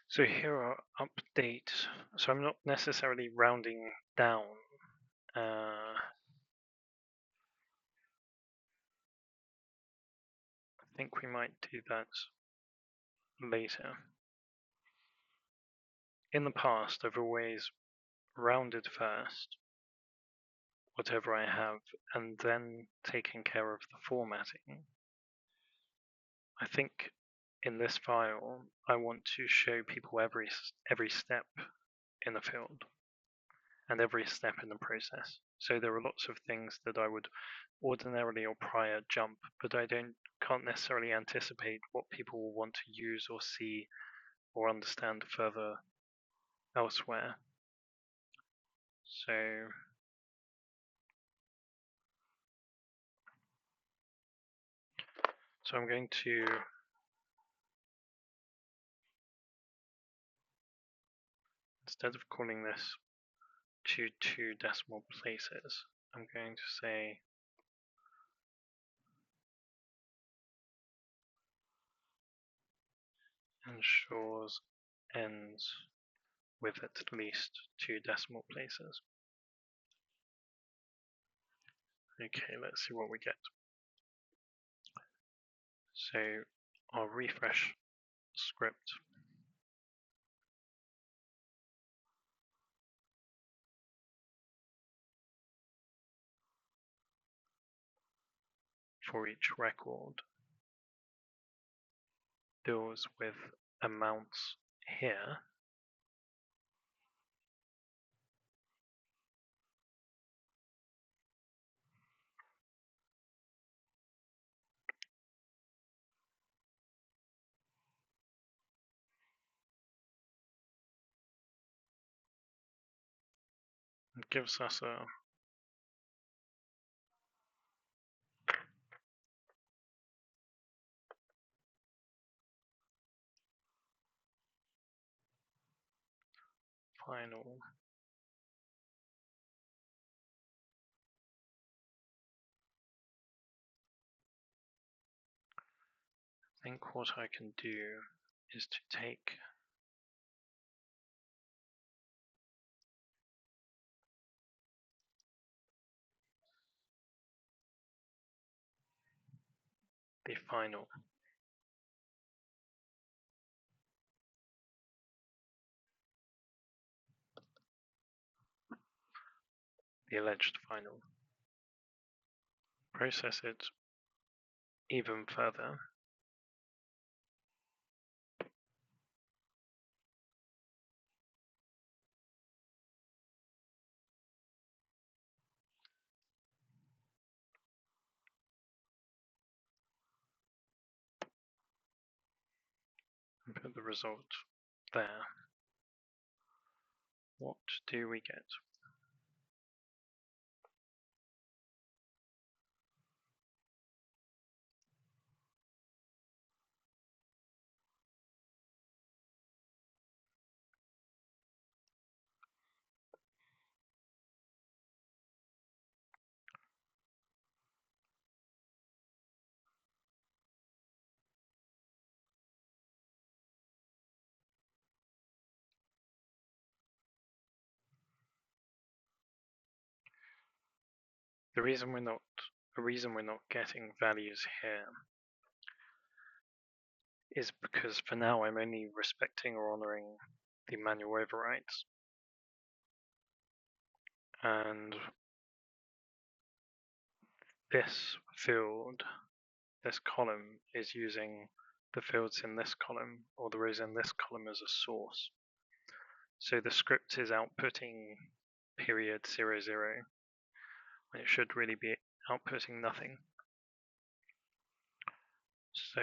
so here are updates. So I'm not necessarily rounding down. I think we might do that later. In the past, I've always rounded first, whatever I have, and then taken care of the formatting. I think in this file, I want to show people every step in the field and every step in the process. So there are lots of things that I would ordinarily or prior jump, but I can't necessarily anticipate what people will want to use or see or understand further elsewhere. So I'm going to instead of calling this to 2 decimal places, I'm going to say ensures ends with at least 2 decimal places. Okay, let's see what we get. So I'll refresh script. For each record deals with amounts here. gives us a final I think what I can do is to take the final the alleged final, process it even further, and put the result there. What do we get? The reason we're not getting values here is because for now I'm only respecting or honoring the manual overrides, and this field, this column, is using the fields in this column or the rows in this column as a source. So the script is outputting period 00 when it should really be outputting nothing. So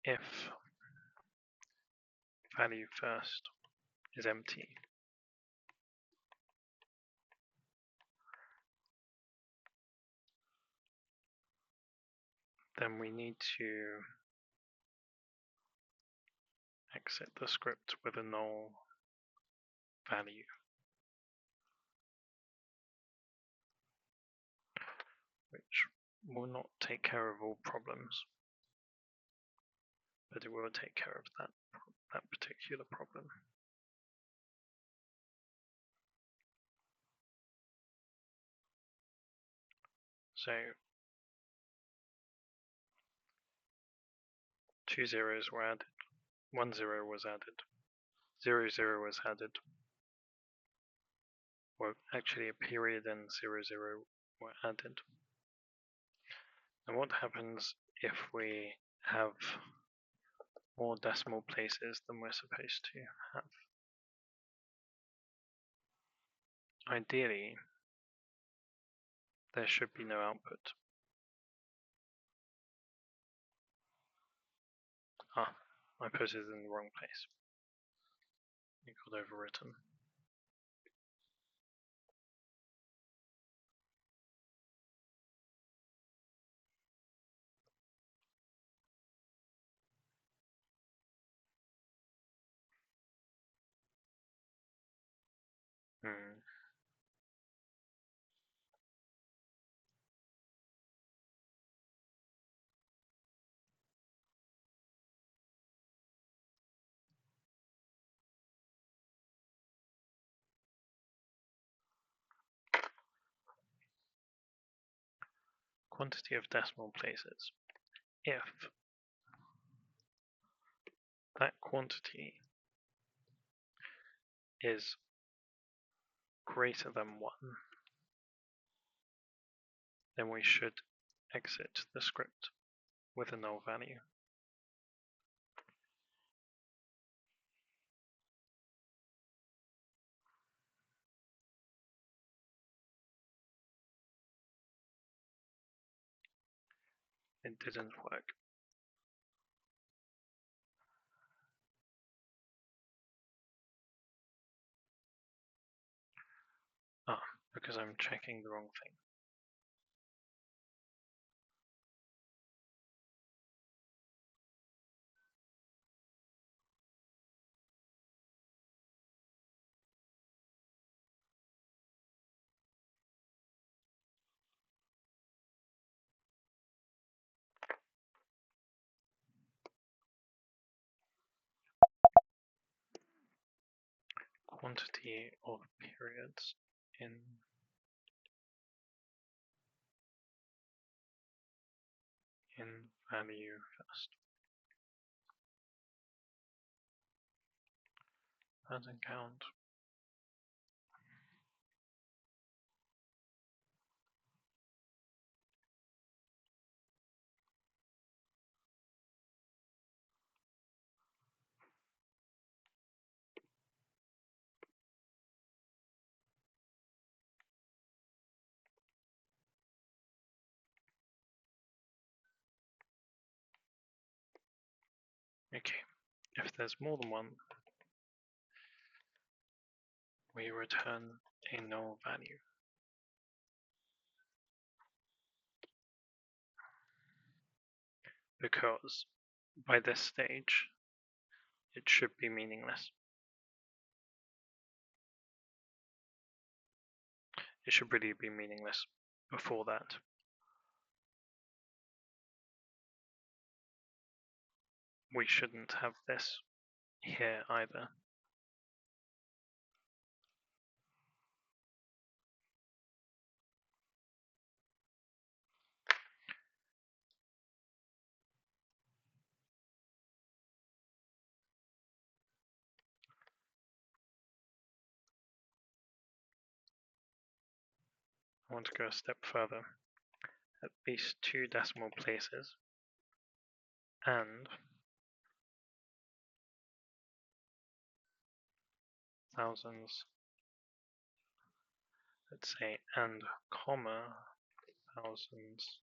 if value first is empty, then we need to exit the script with a null value, which will not take care of all problems, but it will take care of that particular problem. So 2 zeros were added, 1 0 was added, 0 0 was added. Well, actually a period and 0 0 were added. And what happens if we have more decimal places than we're supposed to have? Ideally, there should be no output. Ah, I put it in the wrong place. It got overwritten. Quantity of decimal places. If that quantity is greater than 1, then we should exit the script with a null value. it didn't work. Ah, because I'm checking the wrong thing. Quantity of periods in value first. Doesn't count. Okay, if there's more than one, we return a null value. Because by this stage, it should be meaningless. It should really be meaningless before that. We shouldn't have this here either. I want to go a step further, at least 2 decimal places, and thousands, let's say, and comma, thousands,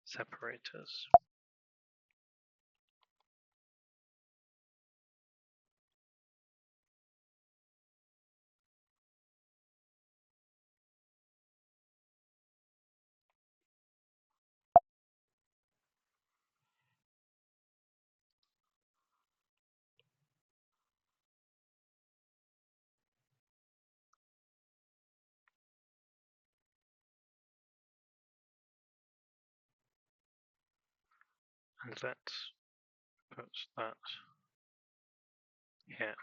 separators. And let's put that here.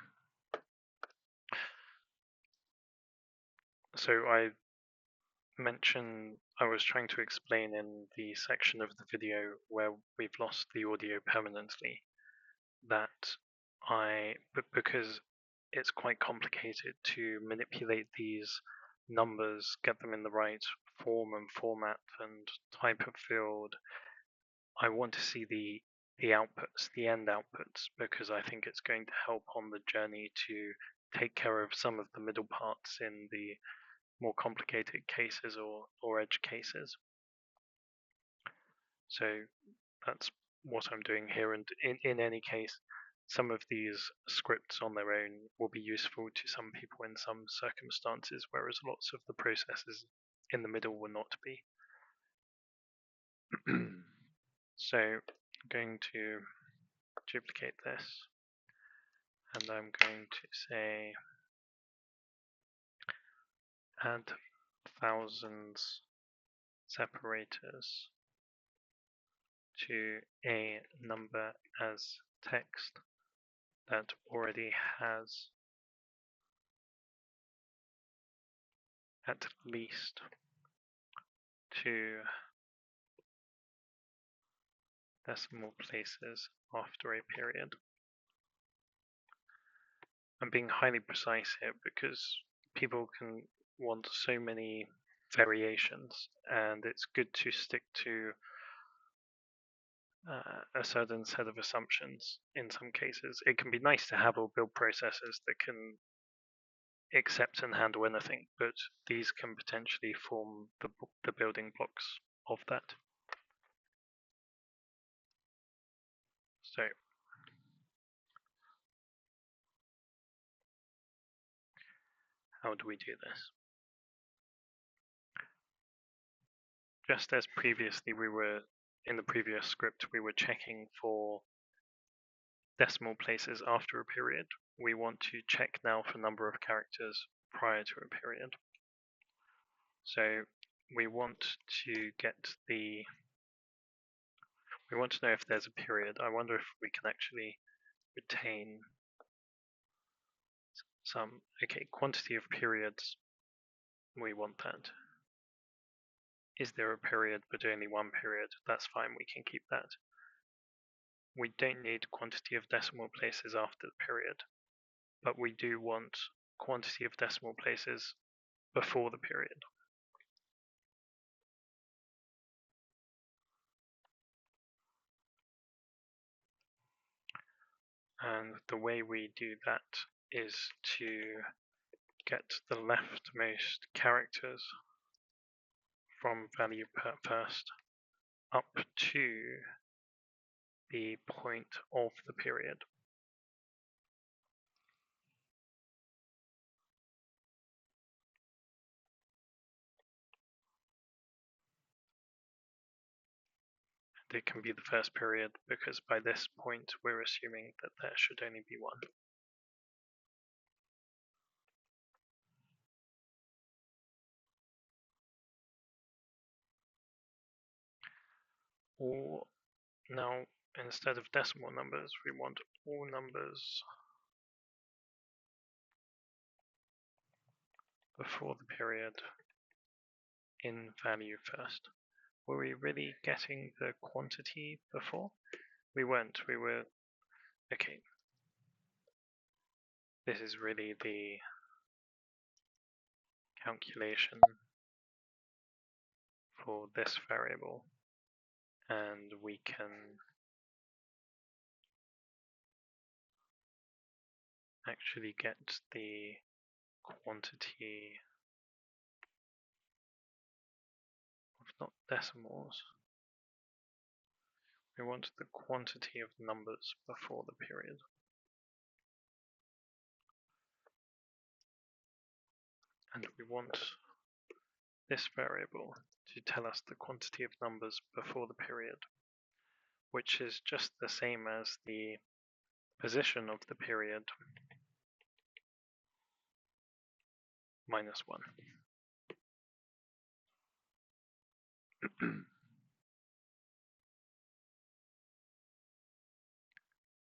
So I was trying to explain in the section of the video where we've lost the audio permanently that because it's quite complicated to manipulate these numbers, get them in the right form and format and type of field. I want to see the outputs, the end outputs, because I think it's going to help on the journey to take care of some of the middle parts in the more complicated cases or edge cases. So that's what I'm doing here. And in any case, some of these scripts on their own will be useful to some people in some circumstances, whereas lots of the processes in the middle will not be. So I'm going to duplicate this, and I'm going to say add thousands separators to a number as text that already has at least 2 decimal places after a period. I'm being highly precise here because people can want so many variations, and it's good to stick to a certain set of assumptions in some cases. It can be nice to have all build processes that can accept and handle anything, but these can potentially form the building blocks of that. So how do we do this? Just as previously in the previous script, we were checking for decimal places after a period. We want to check now for number of characters prior to a period. So we want to know if there's a period. I wonder if we can actually retain some, quantity of periods. We want that. Is there a period but only one period? That's fine, we can keep that. We don't need quantity of decimal places after the period, but we do want quantity of decimal places before the period. And the way we do that is to get the leftmost characters from value first up to the point of the period. It can be the first period because by this point we're assuming that there should only be one. Or now, instead of decimal numbers, we want all numbers before the period in value first. Were we really getting the quantity before? We weren't. We were. Okay. This is really the calculation for this variable, and we can actually get the quantity of not decimals. We want the quantity of numbers before the period. And we want this variable to tell us the quantity of numbers before the period, which is just the same as the position of the period minus 1.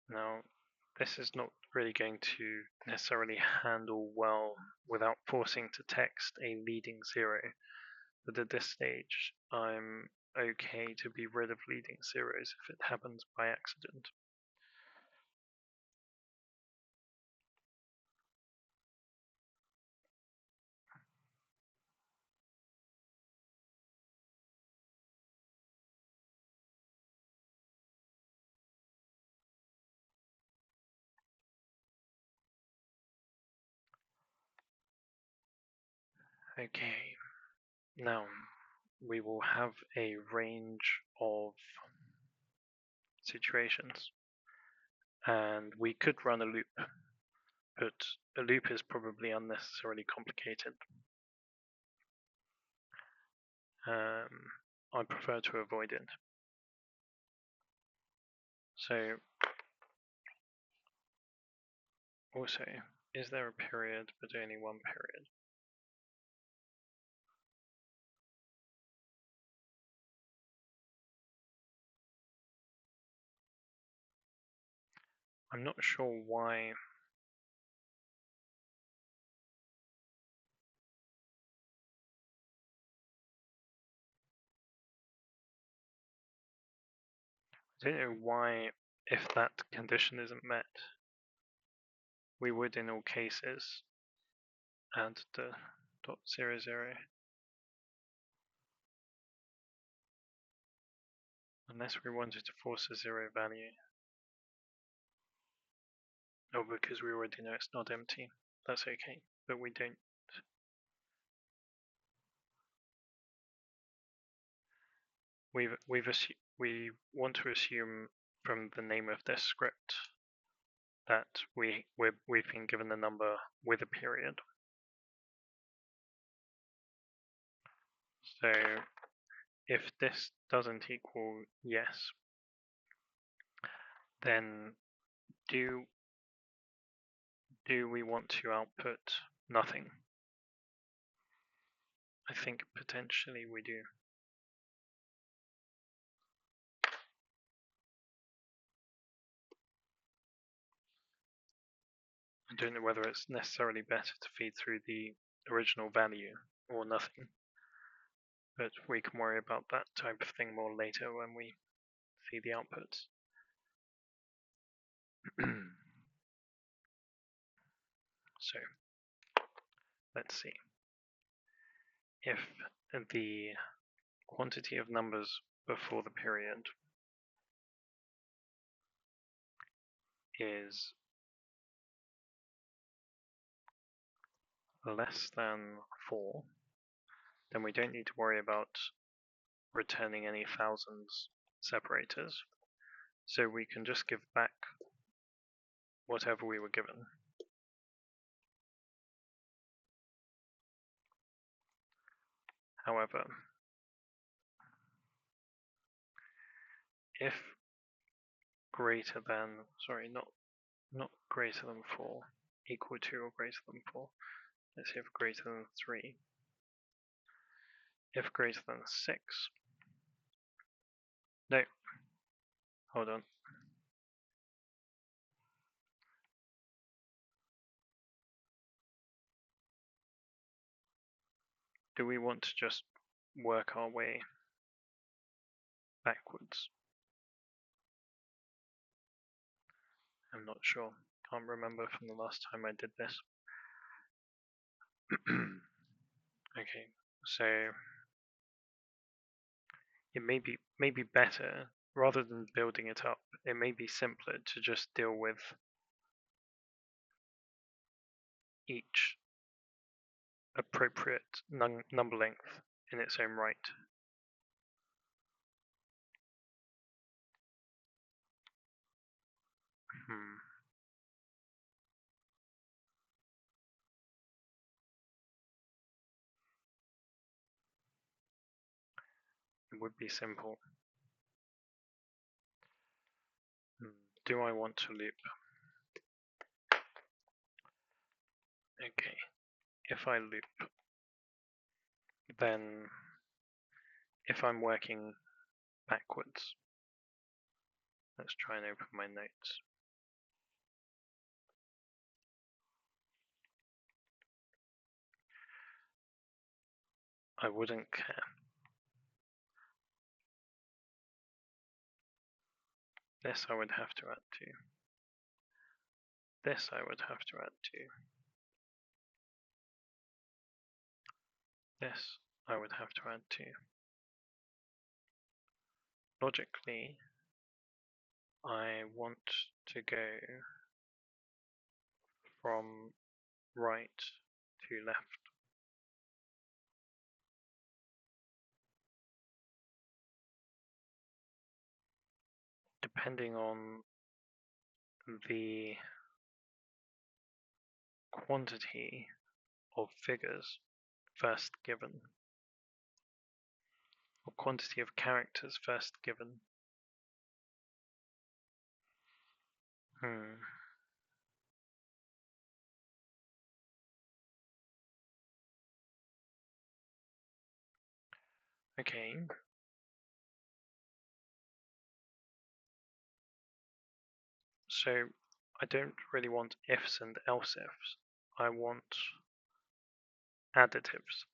Now, this is not really going to necessarily handle well without forcing to text a leading 0, but at this stage I'm okay to be rid of leading zeros if it happens by accident. Okay, now we will have a range of situations, and we could run a loop, but a loop is probably unnecessarily complicated. I prefer to avoid it. So, also, is there a period but only one period? I'm not sure why. I don't know why, if that condition isn't met, we would in all cases add the .00, unless we wanted to force a 0 value. Oh, because we already know it's not empty. That's okay. but we don't. We want to assume from the name of this script that we've been given a number with a period. So if this doesn't equal yes, then do we want to output nothing? I think potentially we do. I don't know whether it's necessarily better to feed through the original value or nothing, but we can worry about that type of thing more later when we see the outputs. So let's see. If the quantity of numbers before the period is less than 4, then we don't need to worry about returning any thousands separators. So we can just give back whatever we were given. However, if greater than, sorry, not greater than 4, equal to or greater than 4, let's say if greater than 3, if greater than 6, no, hold on. Do we want to just work our way backwards? I'm not sure. Can't remember from the last time I did this. Okay, so it may be better, rather than building it up, it may be simpler to just deal with each appropriate number length in its own right. It would be simple. Do I want to loop? Okay, if I loop, then if I'm working backwards, let's try and open my notes. I wouldn't care. This I would have to add to. This I would have to add to. This I would have to add to. Logically, I want to go from right to left. Depending on the quantity of figures first given, or quantity of characters first given. Okay. So I don't really want ifs and else ifs. I want additives.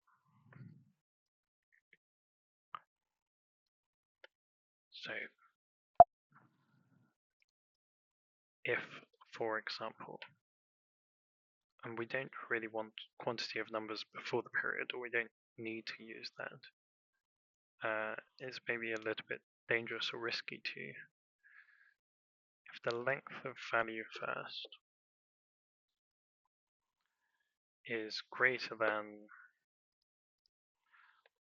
So if, for example, and we don't really want quantity of numbers before the period, or we don't need to use that. It's maybe a little bit dangerous or risky to. If the length of value first is greater than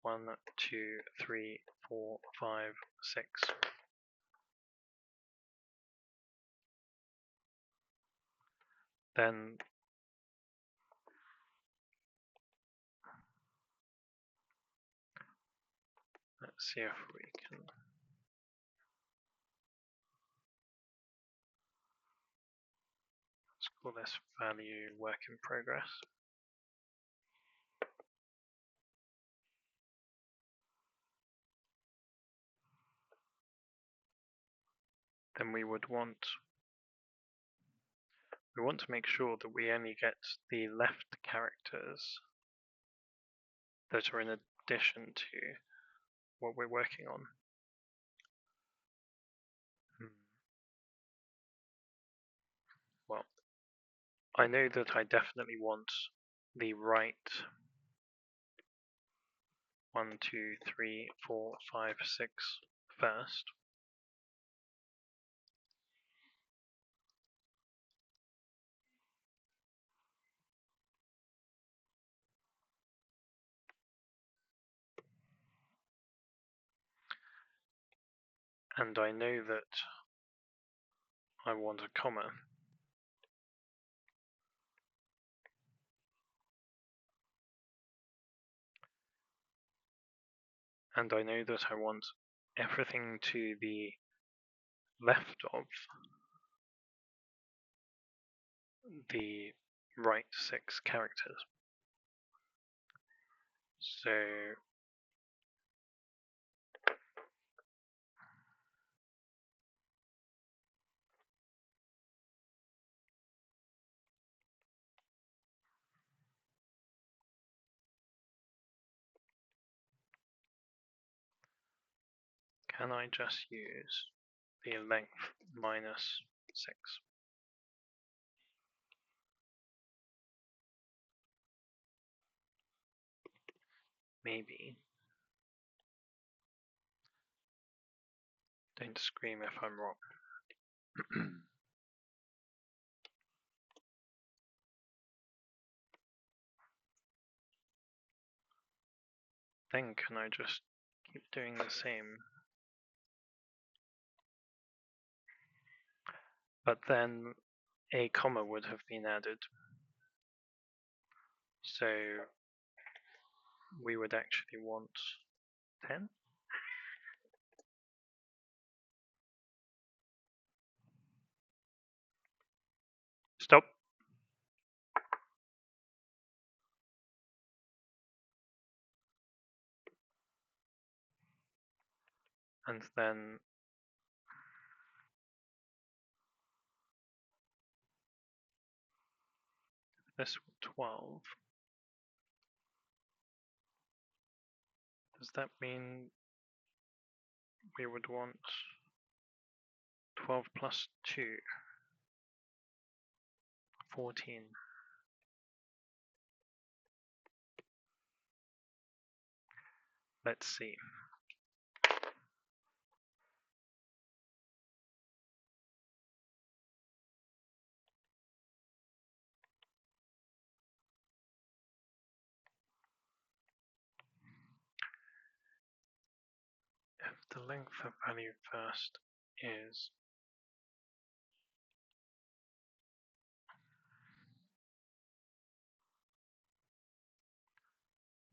1, 2, 3, 4, 5, 6. Then let's see if we can let's call this value work in progress. Then we want to make sure that we only get the left characters that are in addition to what we're working on. Well, I know that I definitely want the right 1, 2, 3, 4, 5, 6 first. And I know that I want a comma. And I know that I want everything to the left of the right 6 characters. So can I just use the length minus 6? Maybe. Don't scream if I'm wrong. Then can I just keep doing the same? But then a comma would have been added. So we would actually want 10. Stop. And then this 12. Does that mean we would want 12 plus 2? 14. Let's see. If the length of value first is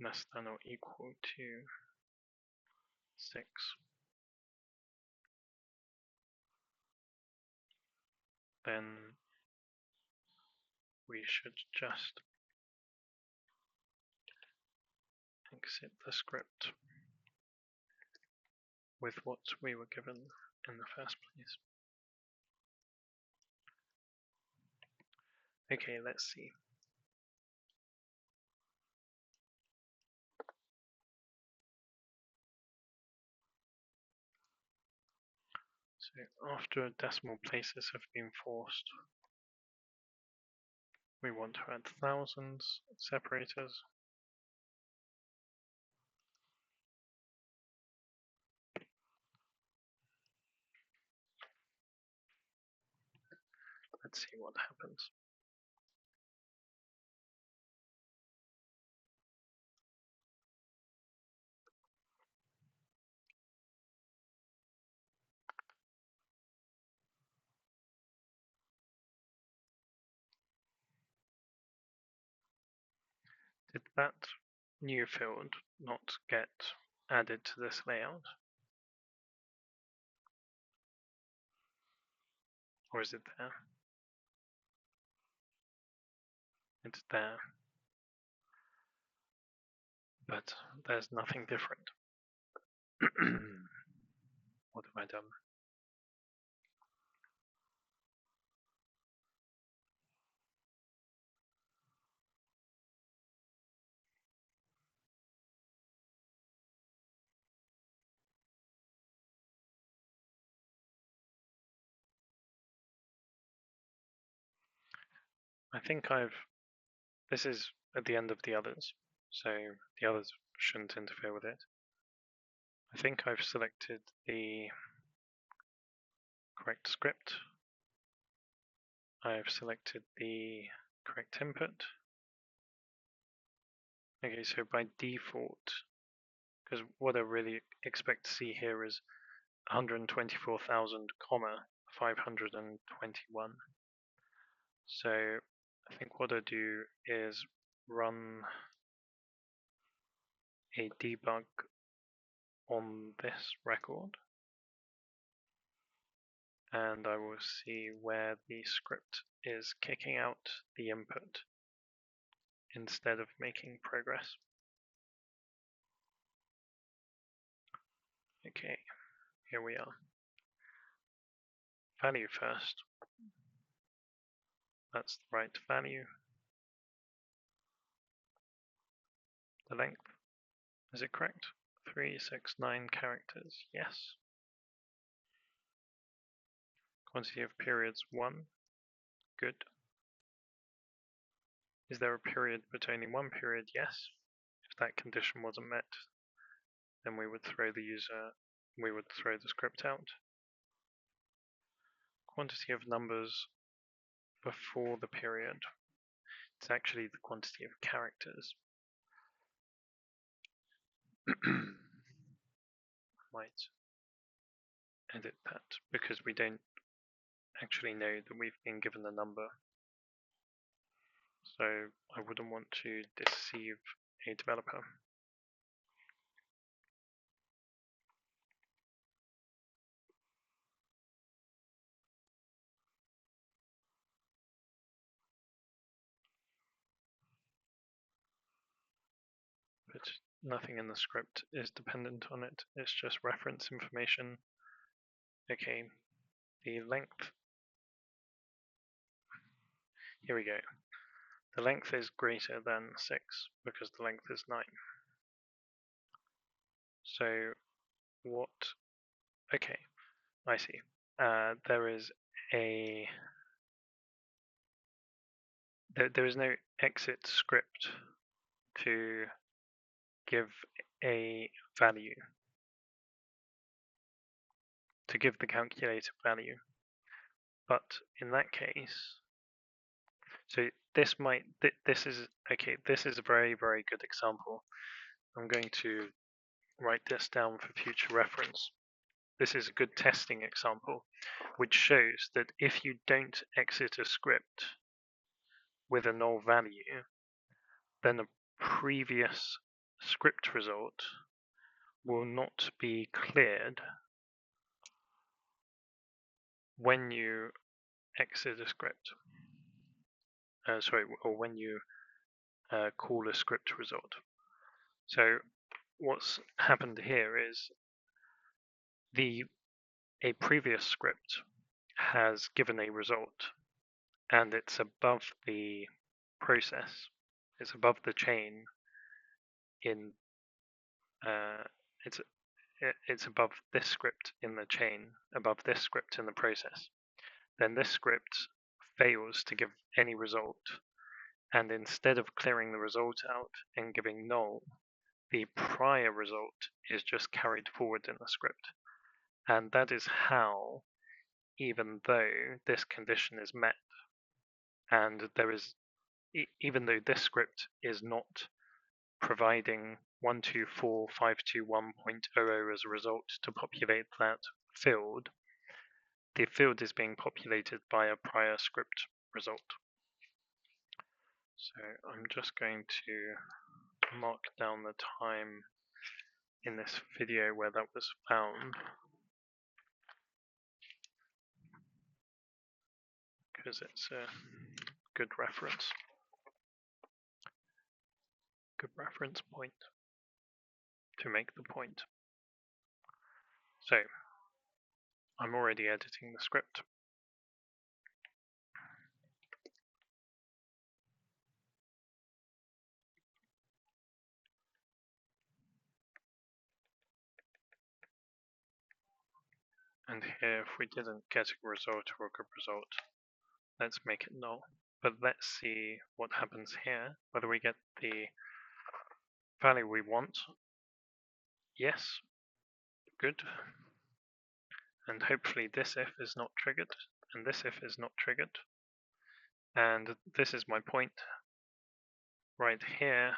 less than or equal to 6, then we should just exit the script with what we were given in the first place. Okay, let's see. So after decimal places have been forced, we want to add thousands separators. Let's see what happens. Did that new field not get added to this layout? Or is it there? It's there. But there's nothing different. What have I done? I think this is at the end of the others, so the others shouldn't interfere with it. I think I've selected the correct script. I've selected the correct input. Okay, so by default, because what I really expect to see here is 124,000, 521. So I think what I do is run a debug on this record, and I will see where the script is kicking out the input instead of making progress. Okay, here we are. Value first. That's the right value. The length, is it correct? 369 characters, yes. Quantity of periods 1, good. Is there a period but only one period? Yes. If that condition wasn't met, then we would throw the script out. Quantity of numbers before the period. It's actually the quantity of characters. Might edit that because we don't actually know that we've been given a number. So I wouldn't want to deceive a developer. But nothing in the script is dependent on it. It's just reference information. Okay, the length. Here we go. The length is greater than 6 because the length is 9. So what? Okay, I see. There is no exit script to give a value, to give the calculated value. But in that case, so this is a very, very good example. I'm going to write this down for future reference. This is a good testing example, which shows that if you don't exit a script with a null value, then a previous script result will not be cleared when you exit a script. Or when you call a script result. So what's happened here is a previous script has given a result, and it's above the process. It's above the chain. It's above this script in the chain, above this script in the process. Then this script fails to give any result, and instead of clearing the result out and giving null, the prior result is just carried forward in the script. And that is how, even though this condition is met, and even though this script is not providing 124.521.00 as a result to populate that field, the field is being populated by a prior script result. So I'm just going to mark down the time in this video where that was found, because it's a good reference point to make the point. So I'm already editing the script. And here, if we didn't get a result or a good result, let's make it null. But let's see what happens here, whether we get the value we want. Yes, good. And hopefully this if is not triggered, and this if is not triggered. And this is my point right here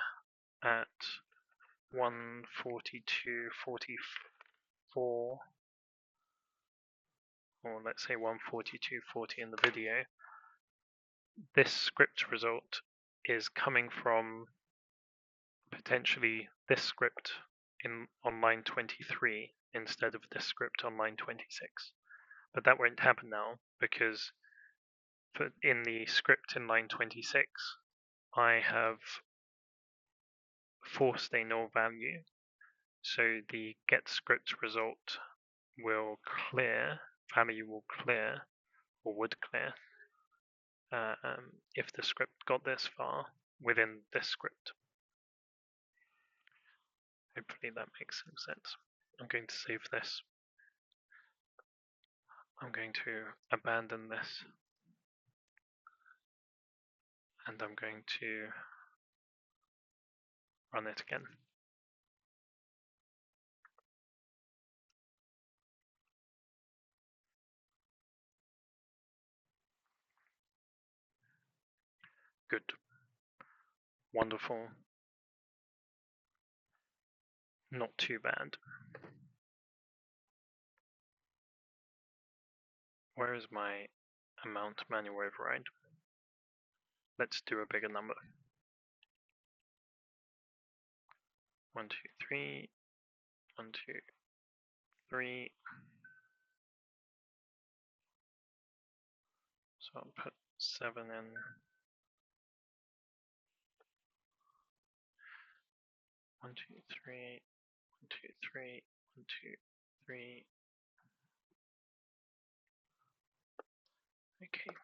at 142.44, or let's say 142.40 in the video. This script result is coming from potentially this script on line 23 instead of this script on line 26. But that won't happen now because in the script in line 26, I have forced a null value. So the get script result will clear, value will clear, or would clear, if the script got this far within this script. Hopefully that makes some sense. I'm going to save this. I'm going to abandon this. And I'm going to run it again. Good. Wonderful. Not too bad. Where is my amount manual override? Let's do a bigger number. 1, 2, 3, 1, 2, 3. So I'll put 7 in. 1, 2, 3, 1, 2, 3, 1, 2, 3. Okay.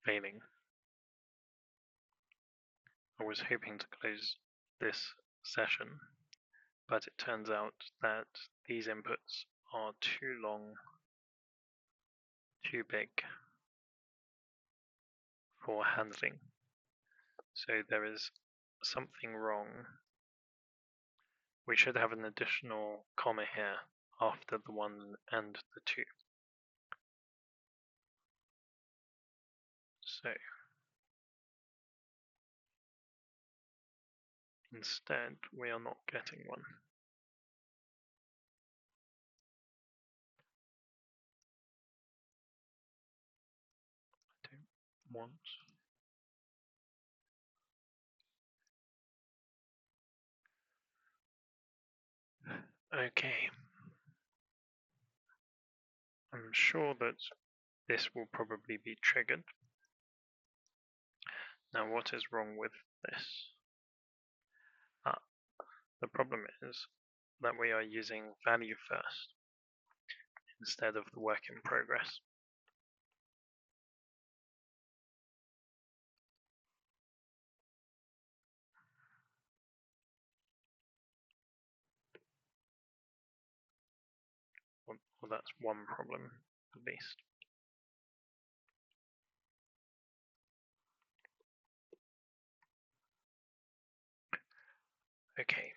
Failing. I was hoping to close this session, but it turns out that these inputs are too long, too big for handling. So there is something wrong. We should have an additional comma here after the 1 and the 2. So instead, we are not getting one. I don't want. Okay. I'm sure that this will probably be triggered. Now, what is wrong with this? The problem is that we are using value first instead of the work in progress. Well, that's one problem, at least. Okay.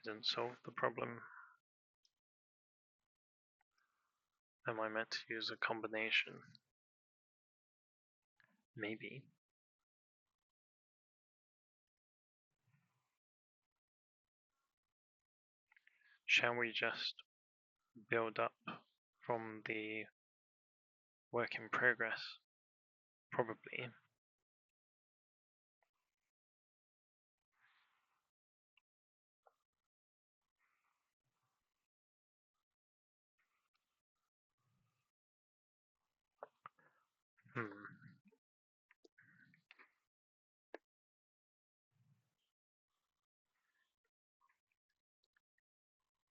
Didn't solve the problem. Am I meant to use a combination? Maybe. Shall we just build up from the work in progress? Probably.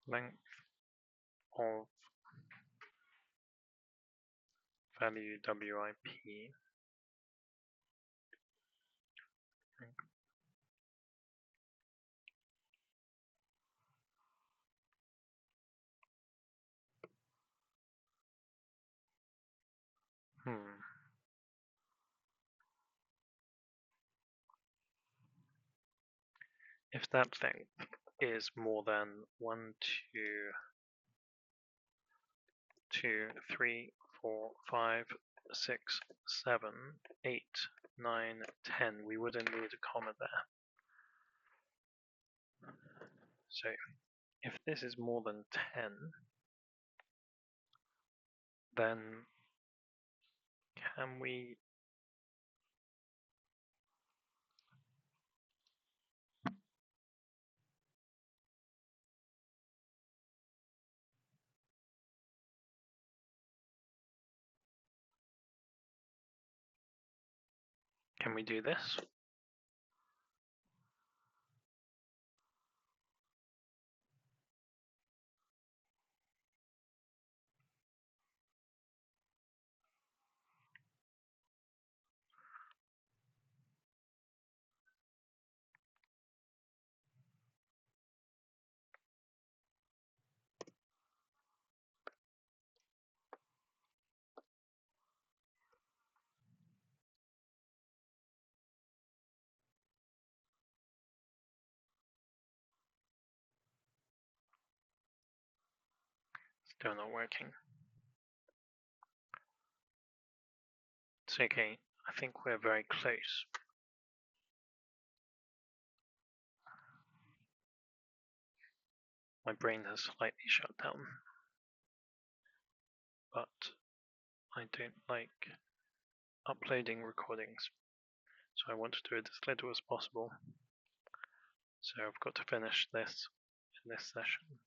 Length of value WIP. If that length is more than 1, 2, 3, 4, 5, 6, 7, 8, 9, 10, we wouldn't need a comma there. So if this is more than 10, then can we do this? Still not working. It's okay. I think we're very close. My brain has slightly shut down, but I don't like uploading recordings, so I want to do it as little as possible. So I've got to finish this in this session,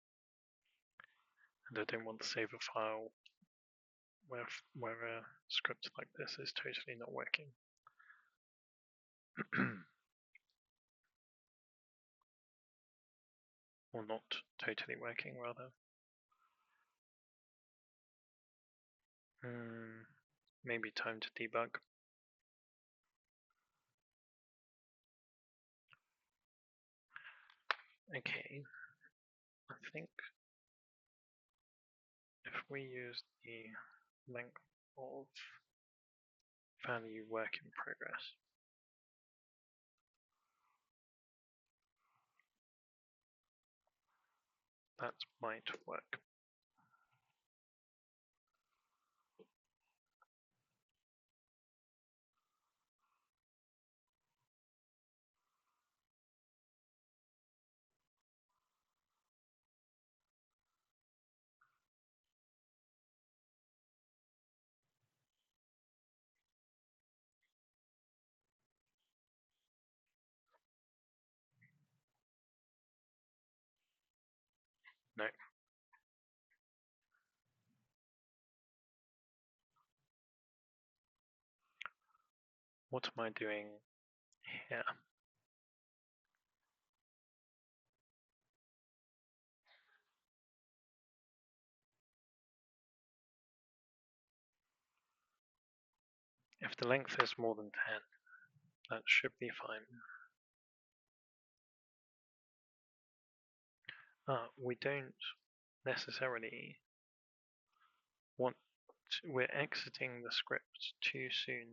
and I don't want to save a file where a script like this is totally not working. Or not totally working, rather. Maybe time to debug. Okay, I think if we use the length of value work in progress, that might work. No. What am I doing here? If the length is more than 10, that should be fine. We don't necessarily want to, we're exiting the script too soon.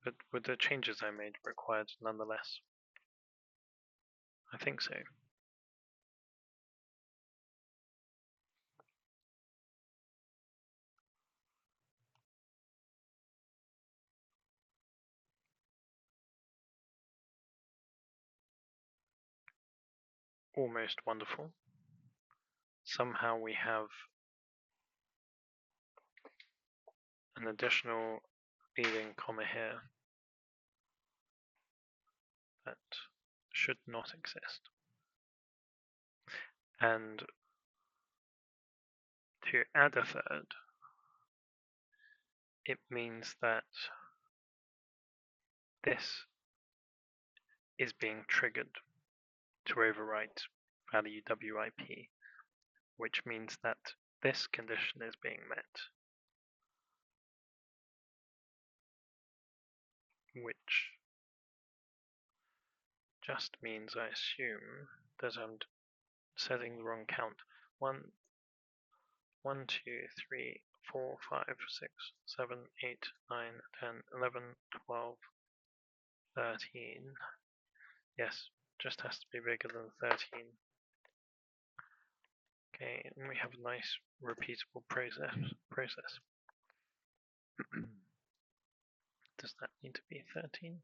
But with the changes I made required nonetheless. I think so. Almost wonderful. Somehow we have an additional leading comma here that should not exist. And to add a third, it means that this is being triggered to overwrite value WIP, which means that this condition is being met, which just means, I assume, that I'm setting the wrong count. 1, 2, 3, 4, 5, 6, 7, 8, 9, 10, 11, 12, 13. Yes, just has to be bigger than 13. Okay, and we have a nice repeatable process. Does that need to be 13?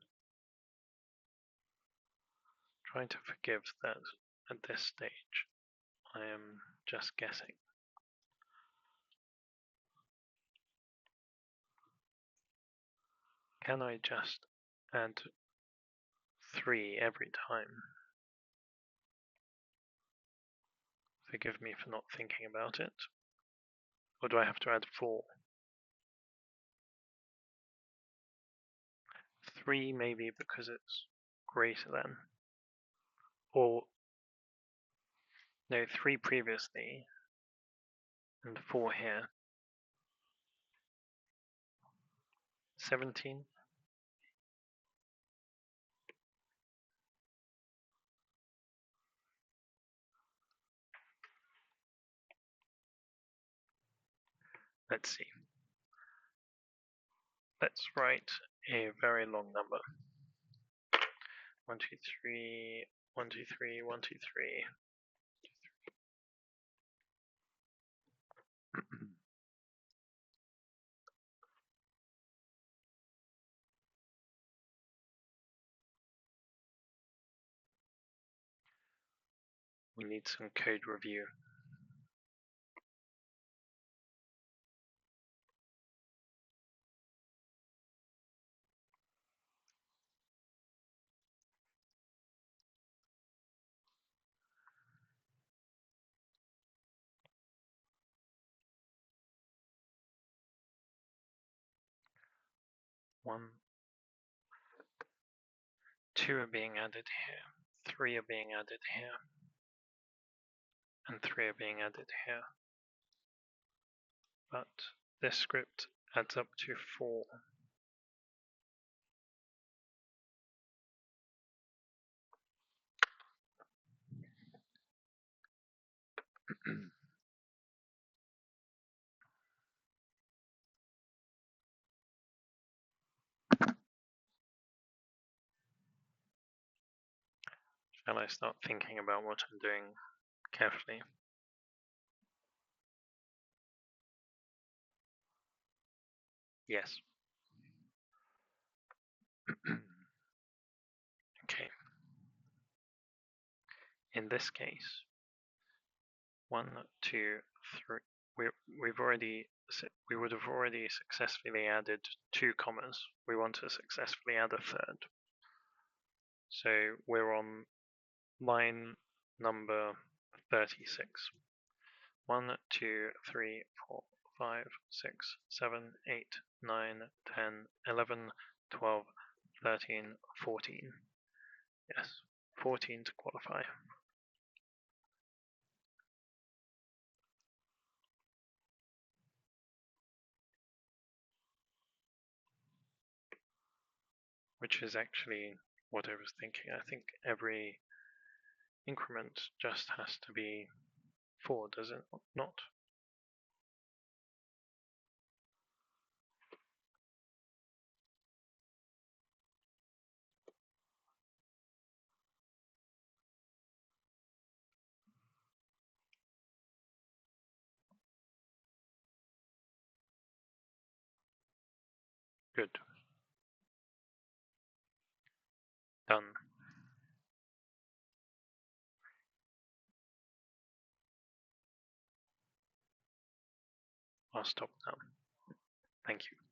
Trying to forgive that at this stage. I am just guessing. Can I just add 3 every time? Forgive me for not thinking about it. Or do I have to add 4? 3 maybe because it's greater than. Or, no, 3 previously and 4 here. 17? Let's see. Let's write a very long number. 1, 2, 3, 1, 2, 3, 1, 2, 3. We need some code review. One, 2 are being added here, 3 are being added here, and 3 are being added here. But this script adds up to 4. Shall I start thinking about what I'm doing carefully? Yes. Okay. In this case, 1, 2, 3. We would have already successfully added 2 commas. We want to successfully add a third. So we're on line number 36. 1, 2, 3, 4, 5, 6, 7, 8, 9, 10, 11, 12, 13, 14. Yes, 14 to qualify. Which is actually what I was thinking. I think every increment just has to be 4, does it not? Good. Done. I'll stop now. Thank you.